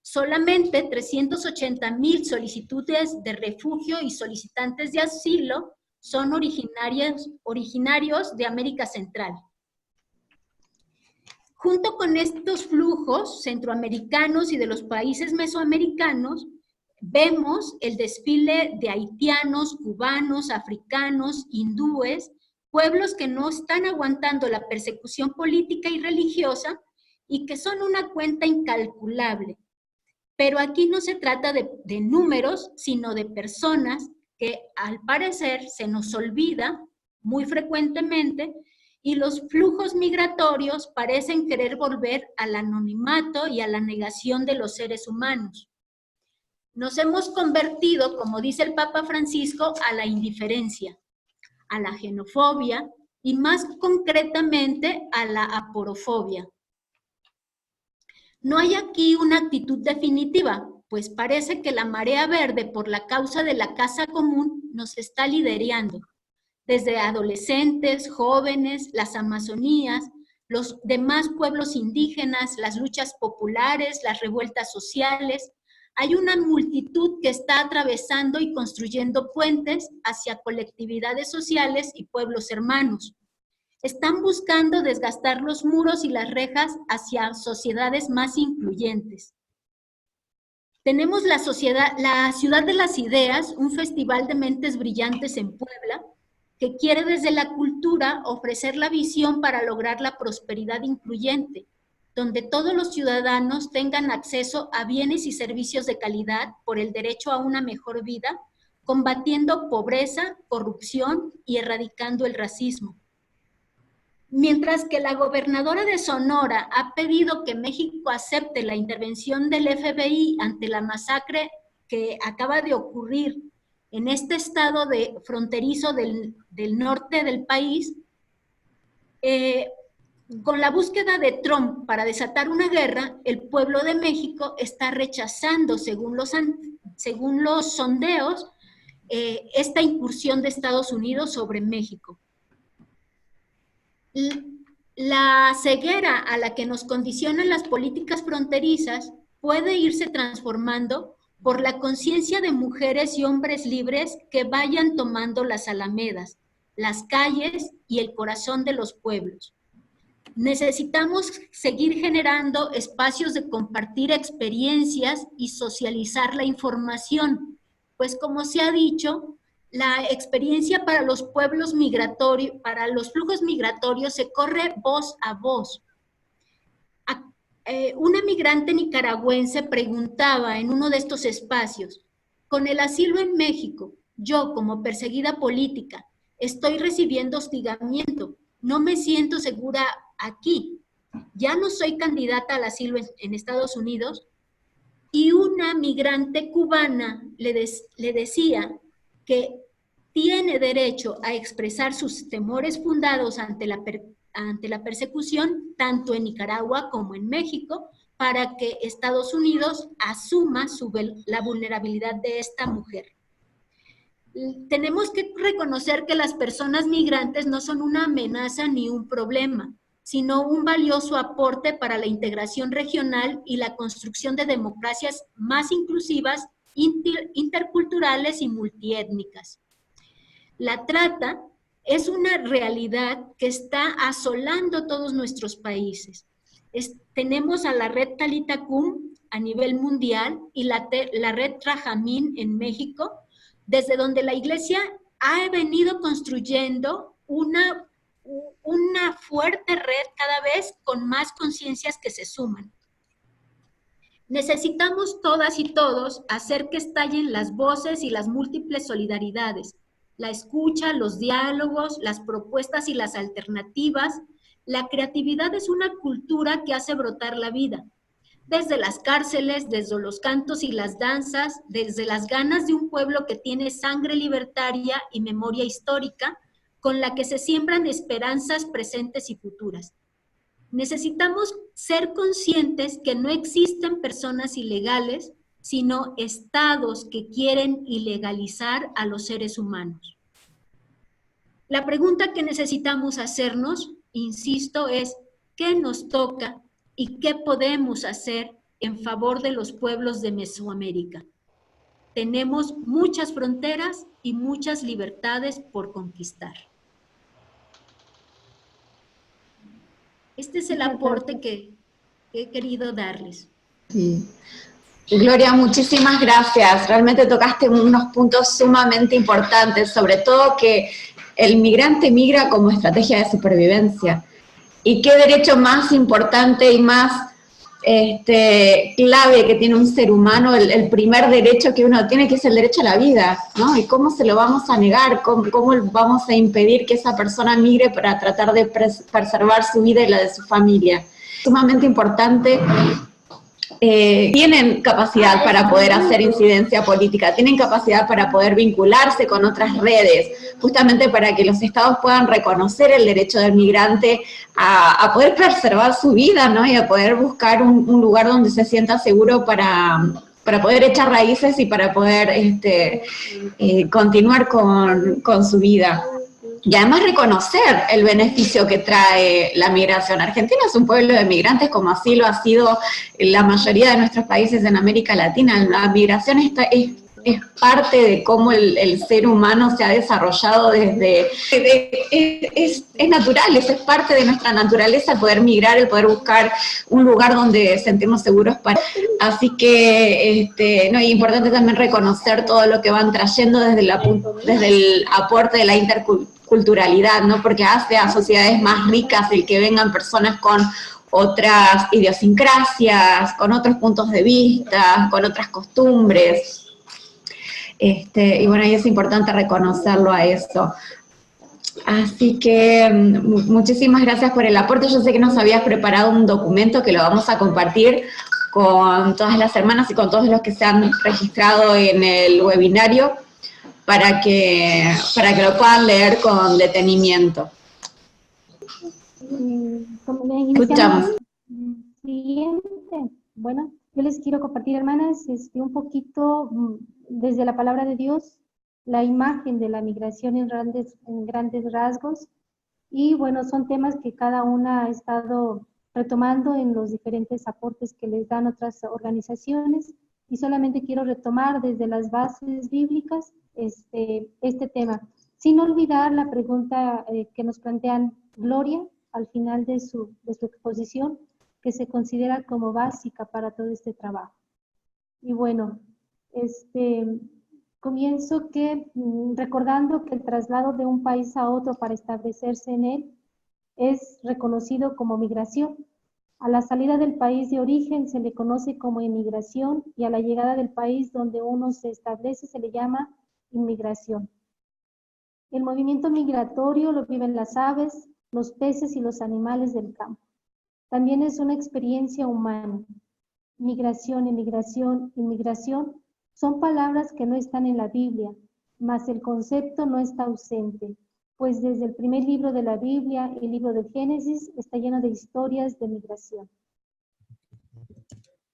Speaker 12: Solamente 380,000 solicitudes de refugio y solicitantes de asilo son originarios de América Central. Junto con estos flujos centroamericanos y de los países mesoamericanos, vemos el desfile de haitianos, cubanos, africanos, hindúes, pueblos que no están aguantando la persecución política y religiosa y que son una cuenta incalculable. Pero aquí no se trata de números, sino de personas que al parecer se nos olvida muy frecuentemente y los flujos migratorios parecen querer volver al anonimato y a la negación de los seres humanos. Nos hemos convertido, como dice el Papa Francisco, a la indiferencia, a la xenofobia y más concretamente a la aporofobia. No hay aquí una actitud definitiva, pues parece que la marea verde por la causa de la casa común nos está liderando. Desde adolescentes, jóvenes, las Amazonías, los demás pueblos indígenas, las luchas populares, las revueltas sociales, hay una multitud que está atravesando y construyendo puentes hacia colectividades sociales y pueblos hermanos. Están buscando desgastar los muros y las rejas hacia sociedades más incluyentes. Tenemos la Ciudad de las Ideas, un festival de mentes brillantes en Puebla, que quiere desde la cultura ofrecer la visión para lograr la prosperidad incluyente, donde todos los ciudadanos tengan acceso a bienes y servicios de calidad por el derecho a una mejor vida, combatiendo pobreza, corrupción y erradicando el racismo. Mientras que la gobernadora de Sonora ha pedido que México acepte la intervención del FBI ante la masacre que acaba de ocurrir en este estado fronterizo del norte del país, con la búsqueda de Trump para desatar una guerra, el pueblo de México está rechazando, según los sondeos, esta incursión de Estados Unidos sobre México. La ceguera a la que nos condicionan las políticas fronterizas puede irse transformando por la conciencia de mujeres y hombres libres que vayan tomando las alamedas, las calles y el corazón de los pueblos. Necesitamos seguir generando espacios de compartir experiencias y socializar la información, pues como se ha dicho, la experiencia para los pueblos migratorios, para los flujos migratorios se corre voz a voz. Una migrante nicaragüense preguntaba en uno de estos espacios, con el asilo en México, yo como perseguida política estoy recibiendo hostigamiento, no me siento segura aquí, ya no soy candidata al asilo en Estados Unidos. Y una migrante cubana le decía que tiene derecho a expresar sus temores fundados ante la persecución, tanto en Nicaragua como en México, para que Estados Unidos asuma la vulnerabilidad de esta mujer. Tenemos que reconocer que las personas migrantes no son una amenaza ni un problema, sino un valioso aporte para la integración regional y la construcción de democracias más inclusivas, interculturales y multiétnicas. La trata es una realidad que está asolando todos nuestros países. Tenemos a la red Talitha Kum a nivel mundial y la red Trajamín en México, desde donde la Iglesia ha venido construyendo una fuerte red cada vez con más conciencias que se suman. Necesitamos todas y todos hacer que estallen las voces y las múltiples solidaridades, la escucha, los diálogos, las propuestas y las alternativas. La creatividad es una cultura que hace brotar la vida, desde las cárceles, desde los cantos y las danzas, desde las ganas de un pueblo que tiene sangre libertaria y memoria histórica, con la que se siembran esperanzas presentes y futuras. Necesitamos ser conscientes que no existen personas ilegales, sino estados que quieren ilegalizar a los seres humanos. La pregunta que necesitamos hacernos, insisto, es ¿qué nos toca y qué podemos hacer en favor de los pueblos de Mesoamérica? Tenemos muchas fronteras y muchas libertades por conquistar. Este es el aporte que he querido darles.
Speaker 1: Sí. Gloria, muchísimas gracias. Realmente tocaste unos puntos sumamente importantes, sobre todo que el migrante migra como estrategia de supervivencia. Y qué derecho más importante y más clave que tiene un ser humano, el primer derecho que uno tiene, que es el derecho a la vida, ¿no? Y cómo se lo vamos a negar, cómo vamos a impedir que esa persona migre para tratar de preservar su vida y la de su familia. Sumamente importante. Tienen capacidad para poder hacer incidencia política, tienen capacidad para poder vincularse con otras redes, justamente para que los estados puedan reconocer el derecho del migrante a poder preservar su vida, ¿no? Y a poder buscar un lugar donde se sienta seguro para poder echar raíces y para poder continuar con su vida. Y además reconocer el beneficio que trae la migración. Argentina es un pueblo de migrantes, como así lo ha sido la mayoría de nuestros países en América Latina. La migración es parte de cómo el ser humano se ha desarrollado desde... Es natural, es parte de nuestra naturaleza el poder migrar, el poder buscar un lugar donde sentirnos seguros. Así que es importante también reconocer todo lo que van trayendo desde el aporte de la interculturalidad, ¿no? Porque hace a sociedades más ricas el que vengan personas con otras idiosincrasias, con otros puntos de vista, con otras costumbres. Y bueno, y es importante reconocerlo a eso. Así que muchísimas gracias por el aporte. Yo sé que nos habías preparado un documento que lo vamos a compartir con todas las hermanas y con todos los que se han registrado en el webinario, para que lo puedan leer con detenimiento. Escuchamos.
Speaker 10: Siguiente. Bueno, yo les quiero compartir, hermanas, un poquito desde la palabra de Dios, la imagen de la migración en grandes rasgos. Y bueno, son temas que cada una ha estado retomando en los diferentes aportes que les dan otras organizaciones. Y solamente quiero retomar desde las bases bíblicas este tema, sin olvidar la pregunta que nos plantean Gloria al final de su exposición, que se considera como básica para todo este trabajo. Y bueno, comienzo recordando que el traslado de un país a otro para establecerse en él es reconocido como migración. A la salida del país de origen se le conoce como inmigración y a la llegada del país donde uno se establece se le llama inmigración. El movimiento migratorio lo viven las aves, los peces y los animales del campo. También es una experiencia humana. Migración, emigración, inmigración son palabras que no están en la Biblia, mas el concepto no está ausente, pues desde el primer libro de la Biblia, el libro del Génesis, está lleno de historias de migración.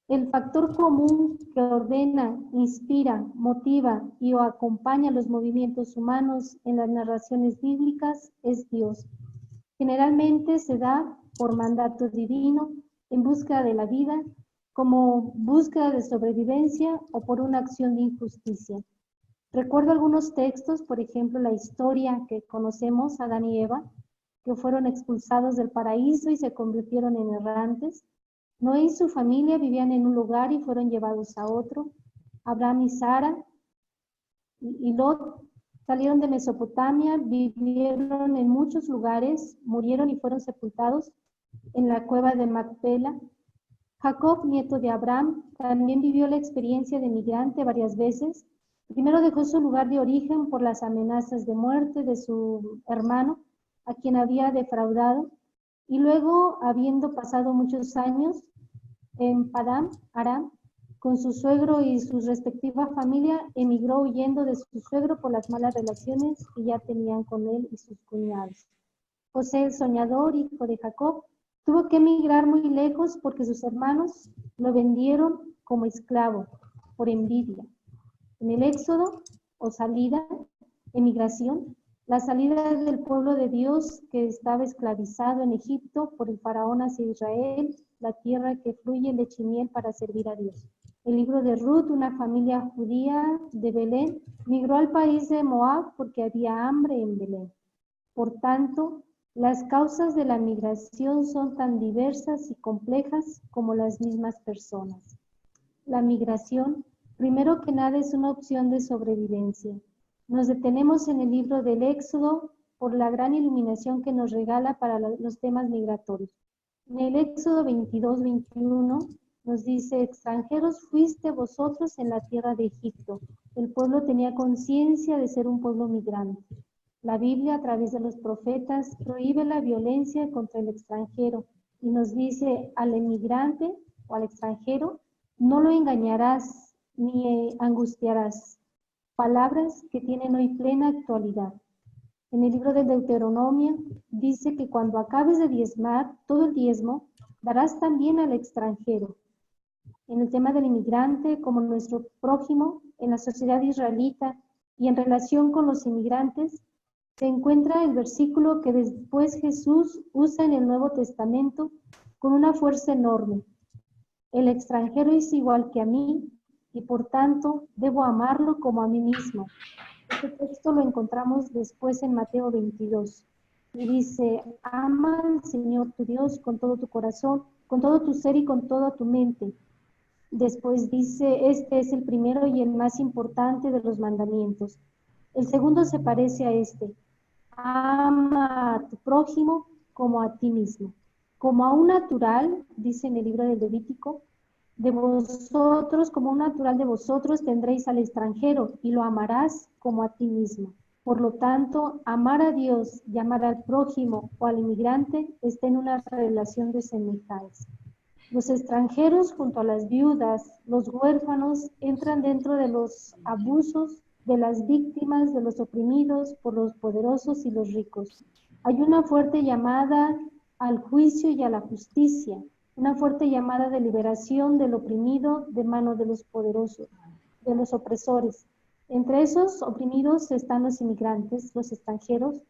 Speaker 10: El factor común que ordena, inspira, motiva y o acompaña los movimientos humanos en las narraciones bíblicas es Dios. Generalmente se da por mandato divino, en búsqueda de la vida, como búsqueda de sobrevivencia o por una acción de injusticia. Recuerdo algunos textos, por ejemplo, la historia que conocemos, Adán y Eva, que fueron expulsados del paraíso y se convirtieron en errantes. Noé y su familia vivían en un lugar y fueron llevados a otro. Abraham y Sara y Lot salieron de Mesopotamia, vivieron en muchos lugares, murieron y fueron sepultados en la cueva de Macpela. Jacob, nieto de Abraham, también vivió la experiencia de migrante varias veces. Primero dejó su lugar de origen por las amenazas de muerte de su hermano, a quien había defraudado, y luego, habiendo pasado muchos años en Padán Aram, con su suegro y su respectiva familia, emigró huyendo de su suegro por las malas relaciones que ya tenían con él y sus cuñados. José, el soñador, hijo de Jacob, tuvo que emigrar muy lejos porque sus hermanos lo vendieron como esclavo por envidia. En el éxodo o salida, emigración, la salida del pueblo de Dios que estaba esclavizado en Egipto por el faraón hacia Israel, la tierra que fluye leche y miel para servir a Dios. El libro de Ruth, una familia judía de Belén, migró al país de Moab porque había hambre en Belén. Por tanto, las causas de la migración son tan diversas y complejas como las mismas personas. La migración, primero que nada, es una opción de sobrevivencia. Nos detenemos en el libro del Éxodo por la gran iluminación que nos regala para los temas migratorios. En el Éxodo 22-21 nos dice: extranjeros fuiste vosotros en la tierra de Egipto. El pueblo tenía conciencia de ser un pueblo migrante. La Biblia, a través de los profetas, prohíbe la violencia contra el extranjero y nos dice: al emigrante o al extranjero no lo engañarás ni angustiarás. Palabras que tienen hoy plena actualidad. En el libro de Deuteronomio dice que cuando acabes de diezmar todo el diezmo, darás también al extranjero. En el tema del inmigrante, como nuestro prójimo, en la sociedad israelita y en relación con los inmigrantes, se encuentra el versículo que después Jesús usa en el Nuevo Testamento con una fuerza enorme. El extranjero es igual que a mí y por tanto debo amarlo como a mí mismo. Este texto lo encontramos después en Mateo 22 y dice: ama al Señor tu Dios con todo tu corazón, con todo tu ser y con toda tu mente. Después dice: este es el primero y el más importante de los mandamientos. El segundo se parece a este: ama a tu prójimo como a ti mismo. Como a un natural, dice en el libro del Levítico, de vosotros, como un natural de vosotros, tendréis al extranjero y lo amarás como a ti mismo. Por lo tanto, amar a Dios y amar al prójimo o al inmigrante está en una relación de semejanza. Los extranjeros, junto a las viudas, los huérfanos, entran dentro de los abusos de las víctimas, de los oprimidos por los poderosos y los ricos. Hay una fuerte llamada al juicio y a la justicia, una fuerte llamada de liberación del oprimido de mano de los poderosos, de los opresores. Entre esos oprimidos están los inmigrantes, los extranjeros.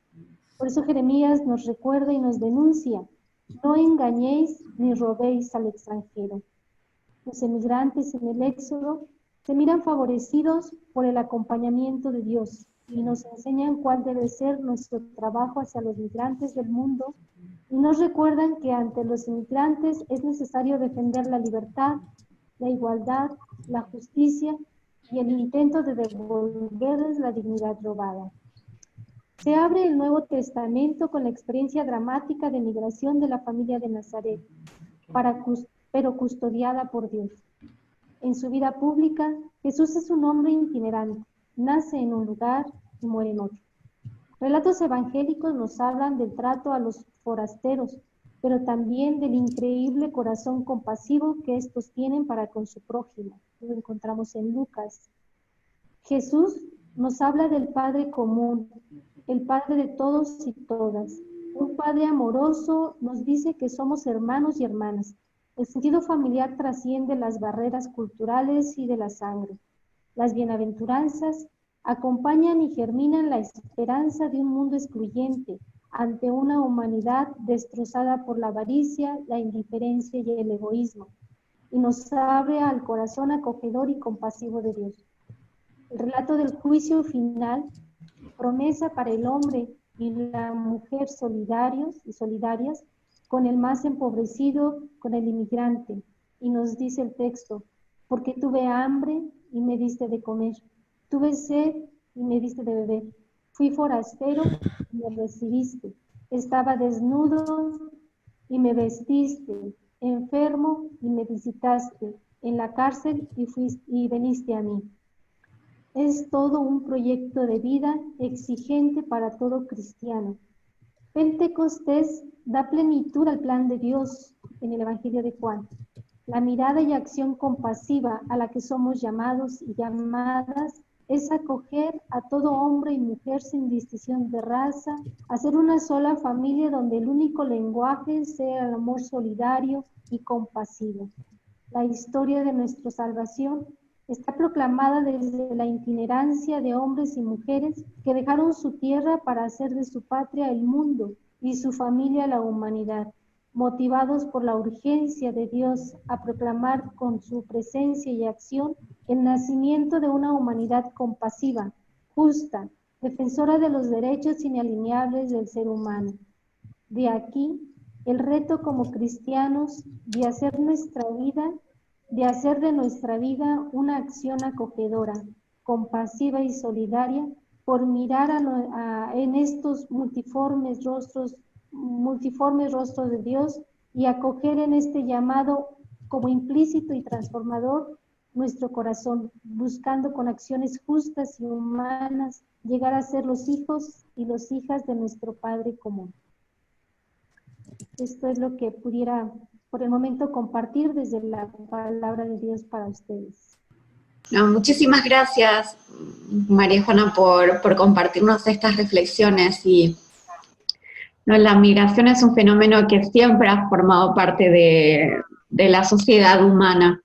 Speaker 10: Por eso Jeremías nos recuerda y nos denuncia: no engañéis ni robéis al extranjero. Los emigrantes en el éxodo se miran favorecidos por el acompañamiento de Dios y nos enseñan cuál debe ser nuestro trabajo hacia los migrantes del mundo, y nos recuerdan que ante los inmigrantes es necesario defender la libertad, la igualdad, la justicia y el intento de devolverles la dignidad robada. Se abre el Nuevo Testamento con la experiencia dramática de migración de la familia de Nazaret, pero custodiada por Dios. En su vida pública, Jesús es un hombre itinerante, nace en un lugar y muere en otro. Relatos evangélicos nos hablan del trato a los forasteros, pero también del increíble corazón compasivo que estos tienen para con su prójimo. Lo encontramos en Lucas. Jesús nos habla del Padre común, el Padre de todos y todas. Un Padre amoroso nos dice que somos hermanos y hermanas. El sentido familiar trasciende las barreras culturales y de la sangre. Las bienaventuranzas acompañan y germinan la esperanza de un mundo excluyente ante una humanidad destrozada por la avaricia, la indiferencia y el egoísmo, y nos abre al corazón acogedor y compasivo de Dios. El relato del juicio final, promesa para el hombre y la mujer solidarios y solidarias con el más empobrecido, con el inmigrante, y nos dice el texto: porque tuve hambre y me diste de comer, tuve sed y me diste de beber, fui forastero y me recibiste, estaba desnudo y me vestiste, enfermo y me visitaste, en la cárcel y viniste a mí. Es todo un proyecto de vida exigente para todo cristiano. Pentecostés da plenitud al plan de Dios en el Evangelio de Juan. La mirada y acción compasiva a la que somos llamados y llamadas es acoger a todo hombre y mujer sin distinción de raza, hacer una sola familia donde el único lenguaje sea el amor solidario y compasivo. La historia de nuestra salvación está proclamada desde la itinerancia de hombres y mujeres que dejaron su tierra para hacer de su patria el mundo y su familia la humanidad, motivados por la urgencia de Dios a proclamar con su presencia y acción el nacimiento de una humanidad compasiva, justa, defensora de los derechos inalienables del ser humano. De aquí el reto como cristianos de hacer de nuestra vida una acción acogedora, compasiva y solidaria, por mirar en estos multiformes rostros de Dios y acoger en este llamado como implícito y transformador nuestro corazón, buscando con acciones justas y humanas llegar a ser los hijos y las hijas de nuestro Padre común. Esto es lo que pudiera por el momento compartir desde la palabra de Dios para ustedes.
Speaker 1: No, muchísimas gracias, María Juana, por compartirnos estas reflexiones. Y no, la migración es un fenómeno que siempre ha formado parte de la sociedad humana.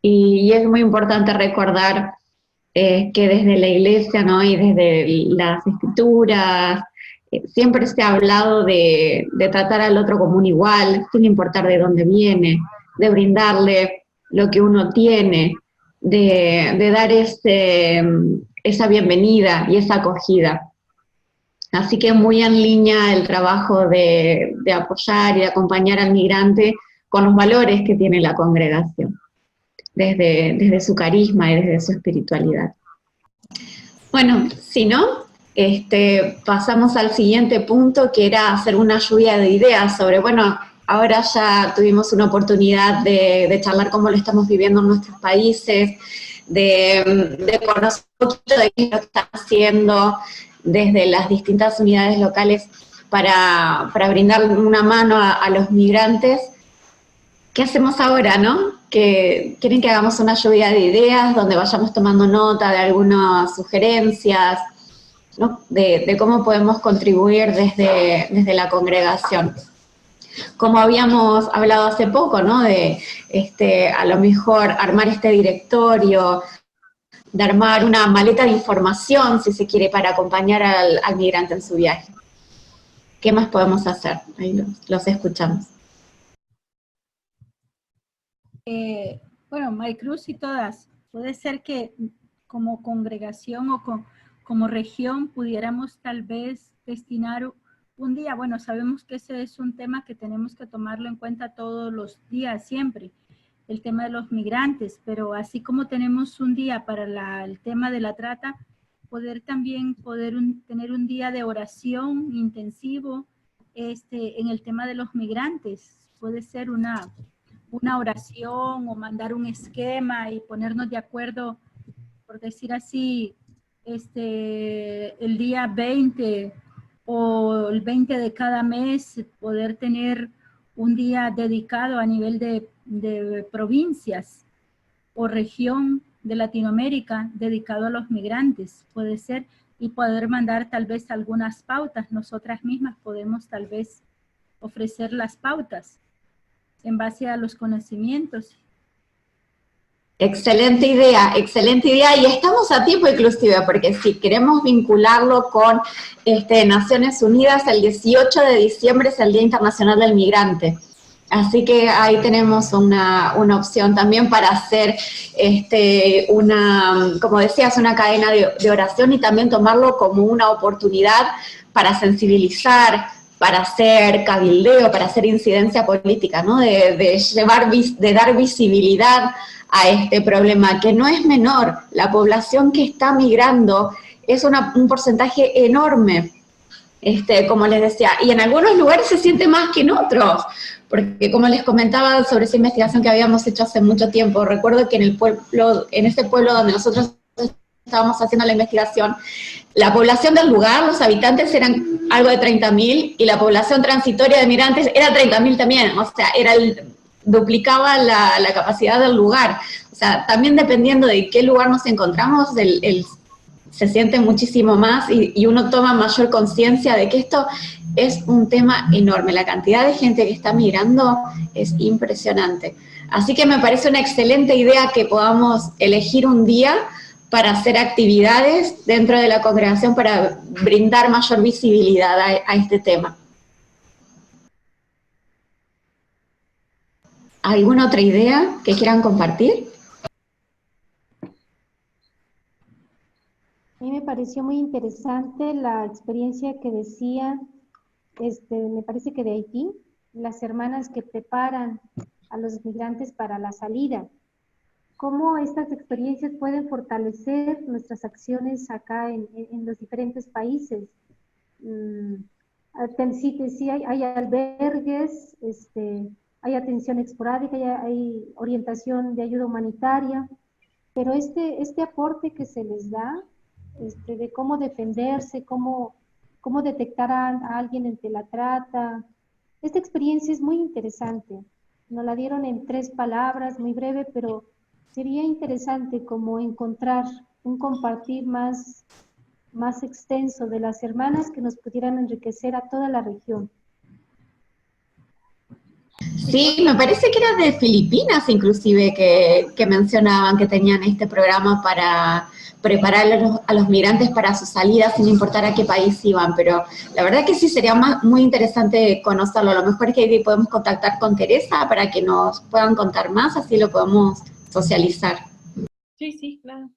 Speaker 1: Y es muy importante recordar que desde la Iglesia, ¿no?, y desde las Escrituras, siempre se ha hablado de tratar al otro como un igual, sin importar de dónde viene, de brindarle lo que uno tiene, de dar esa bienvenida y esa acogida. Así que muy en línea el trabajo de apoyar y de acompañar al migrante con los valores que tiene la congregación, desde su carisma y desde su espiritualidad. Bueno, si no, pasamos al siguiente punto, que era hacer una lluvia de ideas sobre, bueno, ahora ya tuvimos una oportunidad de charlar cómo lo estamos viviendo en nuestros países, de conocer un poquito de qué lo están haciendo desde las distintas unidades locales para brindar una mano a los migrantes. ¿Qué hacemos ahora, no? quieren que hagamos una lluvia de ideas donde vayamos tomando nota de algunas sugerencias, ¿no? de cómo podemos contribuir desde la congregación. Como habíamos hablado hace poco, ¿no? De a lo mejor armar este directorio, de armar una maleta de información, si se quiere, para acompañar al migrante en su viaje. ¿Qué más podemos hacer? Ahí los escuchamos.
Speaker 9: Bueno, Maricruz y todas, puede ser que como congregación o como región pudiéramos tal vez destinar un día. Bueno, sabemos que ese es un tema que tenemos que tomarlo en cuenta todos los días, siempre, el tema de los migrantes, pero así como tenemos un día para el tema de la trata, también tener un día de oración intensivo en el tema de los migrantes. Puede ser una oración o mandar un esquema y ponernos de acuerdo, por decir así, el día 20 o el 20 de cada mes, poder tener un día dedicado a nivel de provincias o región de Latinoamérica dedicado a los migrantes, puede ser, y poder mandar tal vez algunas pautas. Nosotras mismas podemos tal vez ofrecer las pautas en base a los conocimientos.
Speaker 1: Excelente idea, y estamos a tiempo inclusive, porque si queremos vincularlo con Naciones Unidas, el 18 de diciembre es el Día Internacional del Migrante. Así que ahí tenemos una opción también para hacer como decías, una cadena de oración y también tomarlo como una oportunidad para sensibilizar, para hacer cabildeo, para hacer incidencia política, ¿no? De dar visibilidad a este problema, que no es menor. La población que está migrando es un porcentaje enorme, como les decía, y en algunos lugares se siente más que en otros, porque como les comentaba sobre esa investigación que habíamos hecho hace mucho tiempo, recuerdo que en ese pueblo donde nosotros estábamos haciendo la investigación, la población del lugar, los habitantes eran algo de 30.000 y la población transitoria de migrantes era 30.000 también, o sea, duplicaba la capacidad del lugar. O sea, también dependiendo de qué lugar nos encontramos, se siente muchísimo más y uno toma mayor conciencia de que esto es un tema enorme. La cantidad de gente que está migrando es impresionante. Así que me parece una excelente idea que podamos elegir un día para hacer actividades dentro de la congregación para brindar mayor visibilidad a este tema. ¿Alguna otra idea que quieran compartir?
Speaker 10: A mí me pareció muy interesante la experiencia que decía, me parece que de Haití, las hermanas que preparan a los migrantes para la salida. Cómo estas experiencias pueden fortalecer nuestras acciones acá en los diferentes países. Sí, hay albergues, hay atención esporádica, hay orientación de ayuda humanitaria, pero este aporte que se les da, de cómo defenderse, cómo detectar a alguien ante la trata, esta experiencia es muy interesante. Nos la dieron en 3 palabras, muy breve, pero sería interesante como encontrar un compartir más extenso de las hermanas que nos pudieran enriquecer a toda la región.
Speaker 1: Sí, me parece que era de Filipinas inclusive que mencionaban que tenían este programa para preparar a los migrantes para su salida sin importar a qué país iban, pero la verdad que sí sería muy interesante conocerlo. A lo mejor que ahí podemos contactar con Teresa para que nos puedan contar más, así lo podemos socializar.
Speaker 13: Sí, claro.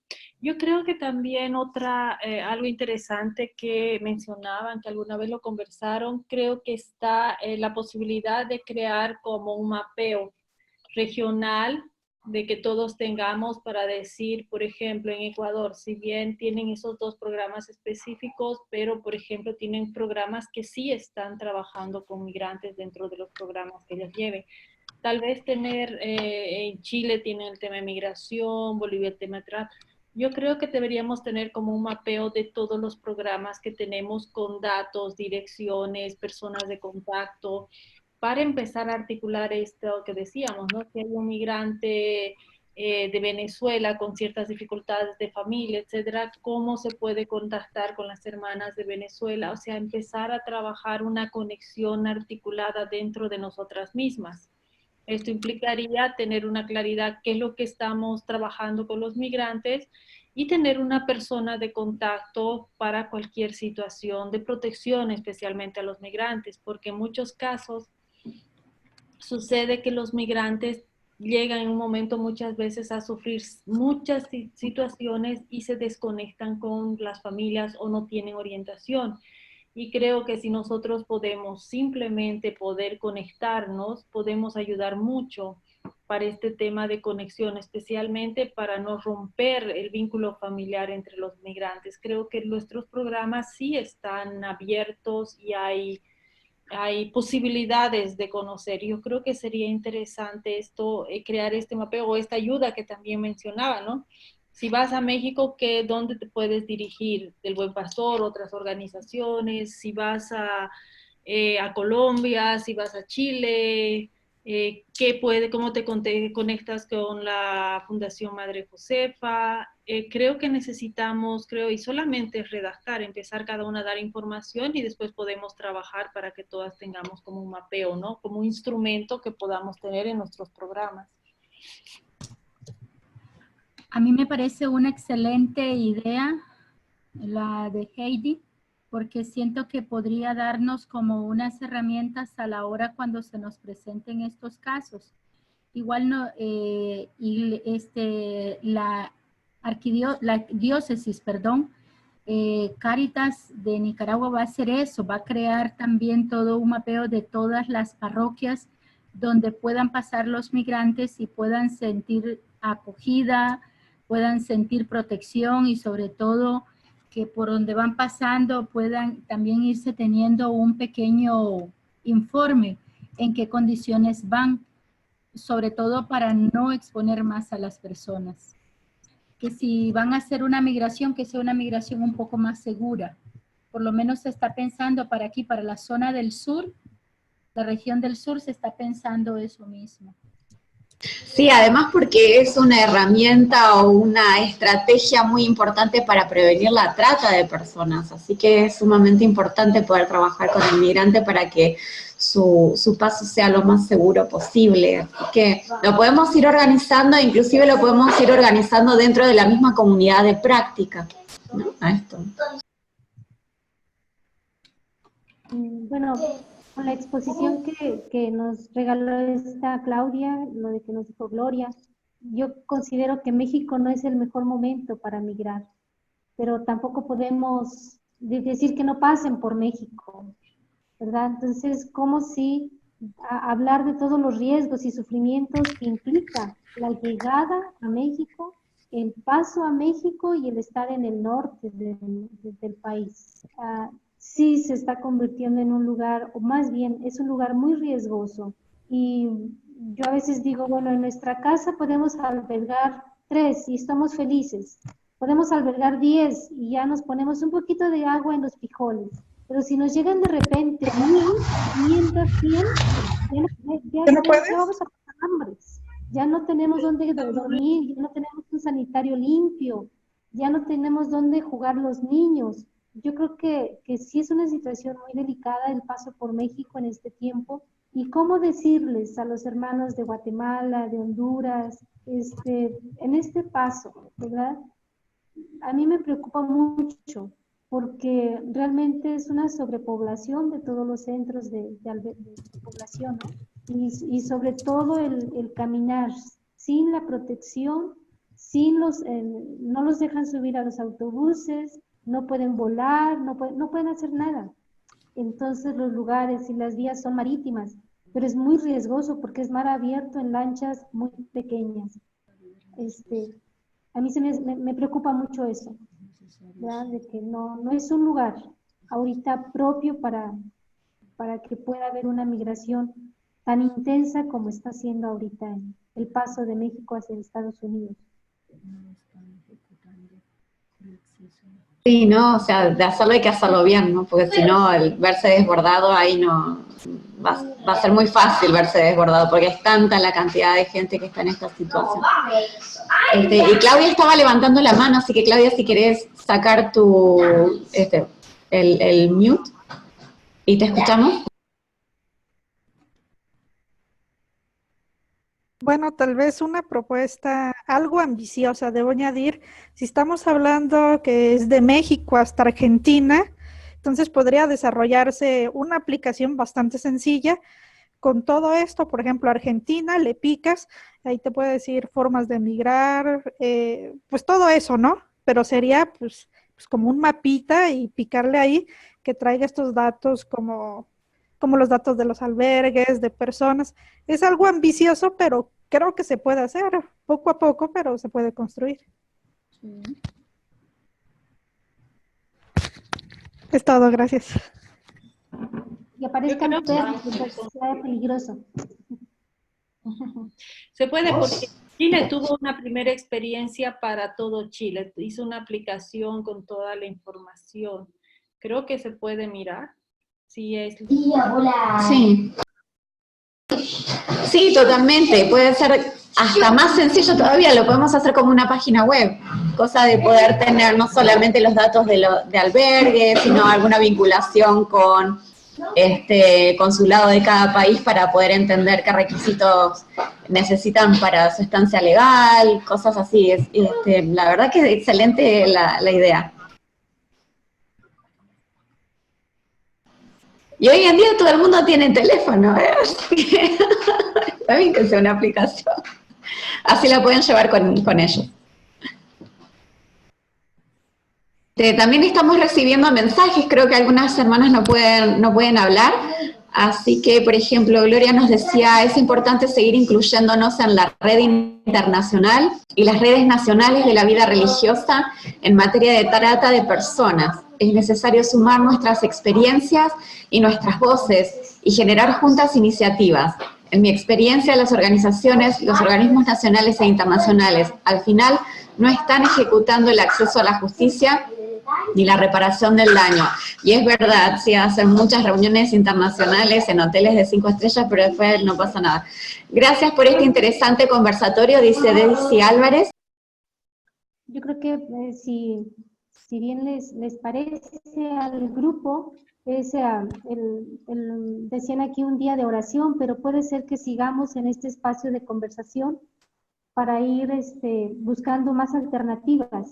Speaker 13: Yo creo que también algo interesante que mencionaban, que alguna vez lo conversaron, creo que está la posibilidad de crear como un mapeo regional de que todos tengamos para decir, por ejemplo, en Ecuador, si bien tienen esos 2 programas específicos, pero, por ejemplo, tienen programas que sí están trabajando con migrantes dentro de los programas que les lleven. Tal vez en Chile tienen el tema de migración, Bolivia el tema de trata. Yo creo que deberíamos tener como un mapeo de todos los programas que tenemos con datos, direcciones, personas de contacto, para empezar a articular esto que decíamos, ¿no? Si hay un migrante de Venezuela con ciertas dificultades de familia, etcétera, ¿cómo se puede contactar con las hermanas de Venezuela? O sea, empezar a trabajar una conexión articulada dentro de nosotras mismas. Esto implicaría tener una claridad qué es lo que estamos trabajando con los migrantes y tener una persona de contacto para cualquier situación de protección, especialmente a los migrantes, porque en muchos casos sucede que los migrantes llegan en un momento muchas veces a sufrir muchas situaciones y se desconectan con las familias o no tienen orientación. Y creo que si nosotros podemos simplemente poder conectarnos, podemos ayudar mucho para este tema de conexión, especialmente para no romper el vínculo familiar entre los migrantes. Creo que nuestros programas sí están abiertos y hay posibilidades de conocer. Yo creo que sería interesante esto, crear este mapeo o esta ayuda que también mencionaba, ¿no? Si vas a México, ¿dónde te puedes dirigir? Del Buen Pastor, otras organizaciones, si vas a Colombia, si vas a Chile, ¿cómo te conectas con la Fundación Madre Josefa? Creo que necesitamos, y solamente redactar, empezar cada una a dar información y después podemos trabajar para que todas tengamos como un mapeo, ¿no? Como un instrumento que podamos tener en nuestros programas.
Speaker 9: A mí me parece una excelente idea la de Heidi, porque siento que podría darnos como unas herramientas a la hora cuando se nos presenten estos casos. Igual no, la diócesis, Cáritas de Nicaragua va a hacer eso, va a crear también todo un mapeo de todas las parroquias donde puedan pasar los migrantes y puedan sentir acogida, puedan sentir protección y sobre todo que por donde van pasando puedan también irse teniendo un pequeño informe en qué condiciones van, sobre todo para no exponer más a las personas. Que si van a hacer una migración, que sea una migración un poco más segura. Por lo menos se está pensando para aquí, para la zona del sur, la región del sur, se está pensando eso mismo.
Speaker 1: Sí, además porque es una herramienta o una estrategia muy importante para prevenir la trata de personas, así que es sumamente importante poder trabajar con el migrante para que su paso sea lo más seguro posible, así que lo podemos ir organizando, inclusive lo podemos ir organizando dentro de la misma comunidad de práctica, ¿no? A esto.
Speaker 10: Bueno, con la exposición que nos regaló esta Claudia, lo de que nos dijo Gloria, yo considero que México no es el mejor momento para migrar, pero tampoco podemos decir que no pasen por México, ¿verdad? Entonces, ¿cómo si hablar de todos los riesgos y sufrimientos que implica la llegada a México, el paso a México y el estar en el norte del país? Sí se está convirtiendo en un lugar, o más bien es un lugar muy riesgoso. Y yo a veces digo, bueno, en nuestra casa podemos albergar 3 y estamos felices. Podemos albergar 10 y ya nos ponemos un poquito de agua en los frijoles. Pero si nos llegan de repente 500, 100, ya vamos a pasar hambre. Ya no tenemos dónde dormir, ya no tenemos un sanitario limpio, ya no tenemos dónde jugar los niños. Yo creo que sí es una situación muy delicada el paso por México en este tiempo. ¿Y cómo decirles a los hermanos de Guatemala, de Honduras, en este paso, ¿verdad? A mí me preocupa mucho porque realmente es una sobrepoblación de todos los centros de población, ¿no? Y sobre todo el caminar sin la protección, no los dejan subir a los autobuses, no pueden volar, no pueden hacer nada. Entonces los lugares y las vías son marítimas, pero es muy riesgoso porque es mar abierto en lanchas muy pequeñas. A mí me preocupa mucho eso, ¿verdad? De que no es un lugar ahorita propio para que pueda haber una migración tan intensa como está siendo ahorita el paso de México hacia Estados Unidos.
Speaker 1: Sí, ¿no? O sea, de hacerlo hay que hacerlo bien, ¿no? Porque si no, el verse desbordado ahí no va a ser muy fácil verse desbordado, porque es tanta la cantidad de gente que está en esta situación. Y Claudia estaba levantando la mano, así que Claudia, si querés sacar el mute, y te escuchamos.
Speaker 11: Bueno, tal vez una propuesta algo ambiciosa, debo añadir. Si estamos hablando que es de México hasta Argentina, entonces podría desarrollarse una aplicación bastante sencilla. Con todo esto, por ejemplo, Argentina, le picas, ahí te puede decir formas de migrar, pues todo eso, ¿no? Pero sería pues como un mapita y picarle ahí que traiga estos datos como los datos de los albergues, de personas. Es algo ambicioso, pero creo que se puede hacer poco a poco, pero se puede construir. Es todo, gracias.
Speaker 10: Y aparezcan perros, sea peligroso.
Speaker 13: Se puede porque Chile tuvo una primera experiencia para todo Chile. Hizo una aplicación con toda la información. Creo que se puede mirar. Sí,
Speaker 1: Sí, totalmente. Puede ser hasta más sencillo todavía, lo podemos hacer como una página web, cosa de poder tener no solamente los datos de albergue, sino alguna vinculación con consulado de cada país para poder entender qué requisitos necesitan para su estancia legal, cosas así. La verdad que es excelente la idea. Y hoy en día todo el mundo tiene teléfono, así que está bien que sea una aplicación. Así la pueden llevar con ellos. También estamos recibiendo mensajes, creo que algunas hermanas no pueden hablar, así que, por ejemplo, Gloria nos decía, es importante seguir incluyéndonos en la red internacional y las redes nacionales de la vida religiosa en materia de trata de personas. Es necesario sumar nuestras experiencias y nuestras voces y generar juntas iniciativas. En mi experiencia, las organizaciones, los organismos nacionales e internacionales, al final, no están ejecutando el acceso a la justicia ni la reparación del daño. Y es verdad, sí, hacen muchas reuniones internacionales en hoteles de 5 estrellas, pero después no pasa nada. Gracias por este interesante conversatorio, dice Daisy Álvarez.
Speaker 10: Yo creo que si bien les parece al grupo, decían aquí un día de oración, pero puede ser que sigamos en este espacio de conversación para ir buscando más alternativas.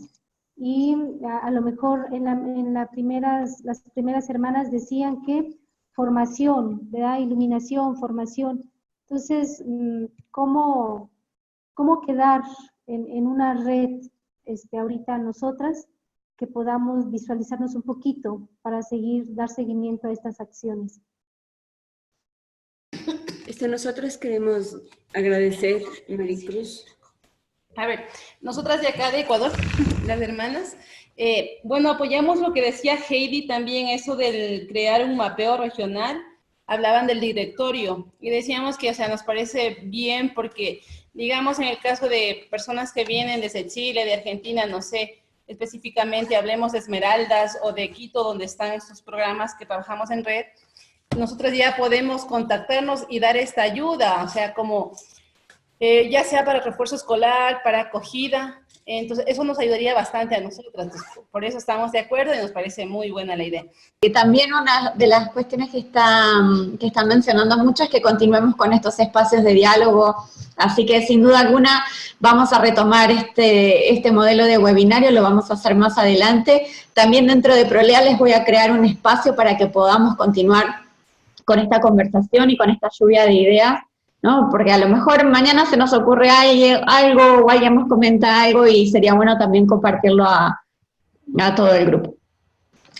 Speaker 10: Y a lo mejor las primeras hermanas decían que formación, ¿verdad? Iluminación, formación. Entonces, ¿cómo quedar en una red ahorita nosotras que podamos visualizarnos un poquito para dar seguimiento a estas acciones?
Speaker 7: Nosotros queremos agradecer, Maricruz.
Speaker 6: A ver, nosotras de acá de Ecuador, las hermanas, bueno, apoyamos lo que decía Heidi también, eso del crear un mapeo regional. Hablaban del directorio y decíamos que, o sea, nos parece bien porque, digamos, en el caso de personas que vienen desde Chile, de Argentina, no sé, específicamente hablemos de Esmeraldas o de Quito, donde están estos programas que trabajamos en red, nosotros ya podemos contactarnos y dar esta ayuda, o sea, como ya sea para refuerzo escolar, para acogida, entonces eso nos ayudaría bastante a nosotros, entonces, por eso estamos de acuerdo y nos parece muy buena la idea.
Speaker 1: Y también una de las cuestiones que están mencionando mucho es que continuemos con estos espacios de diálogo, así que sin duda alguna vamos a retomar este modelo de webinario, lo vamos a hacer más adelante. También dentro de Prolea les voy a crear un espacio para que podamos continuar con esta conversación y con esta lluvia de ideas, ¿no? Porque a lo mejor mañana se nos ocurre algo o alguien nos comenta algo y sería bueno también compartirlo a todo el grupo.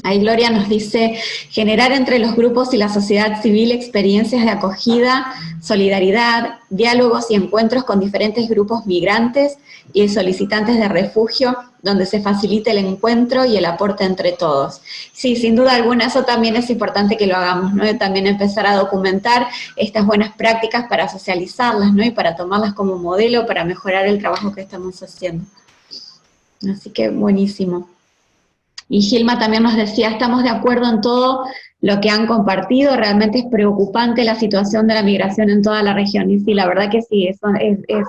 Speaker 1: Ahí Gloria nos dice, generar entre los grupos y la sociedad civil experiencias de acogida, solidaridad, diálogos y encuentros con diferentes grupos migrantes y solicitantes de refugio, donde se facilite el encuentro y el aporte entre todos. Sí, sin duda alguna, eso también es importante que lo hagamos, ¿no? Y también empezar a documentar estas buenas prácticas para socializarlas, ¿no? Y para tomarlas como modelo para mejorar el trabajo que estamos haciendo. Así que buenísimo. Y Gilma también nos decía, estamos de acuerdo en todo lo que han compartido, realmente es preocupante la situación de la migración en toda la región. Y sí, la verdad que sí, eso es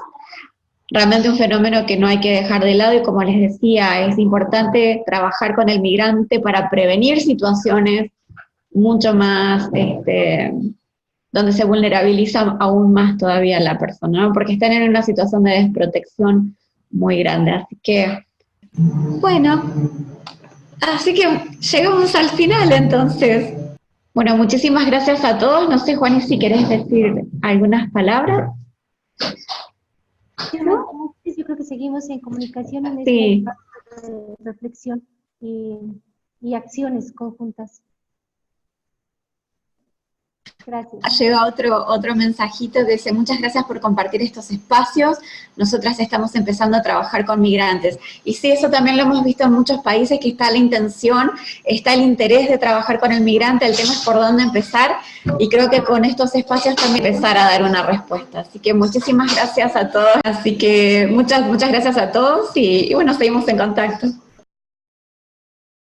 Speaker 1: realmente un fenómeno que no hay que dejar de lado, y como les decía, es importante trabajar con el migrante para prevenir situaciones mucho más, donde se vulnerabiliza aún más todavía la persona, ¿no? Porque están en una situación de desprotección muy grande. Así que, bueno, así que llegamos al final entonces. Bueno, muchísimas gracias a todos. No sé, Juani, si querés decir algunas palabras.
Speaker 10: ¿No? Yo creo que seguimos en comunicación en
Speaker 1: Sí.
Speaker 10: esta reflexión y acciones conjuntas. Gracias.
Speaker 1: Llega otro mensajito que dice, muchas gracias por compartir estos espacios, nosotras estamos empezando a trabajar con migrantes. Y sí, eso también lo hemos visto en muchos países, que está la intención, está el interés de trabajar con el migrante, el tema es por dónde empezar, y creo que con estos espacios también empezar a dar una respuesta. Así que muchísimas gracias a todos, así que muchas gracias a todos, y bueno, seguimos en contacto.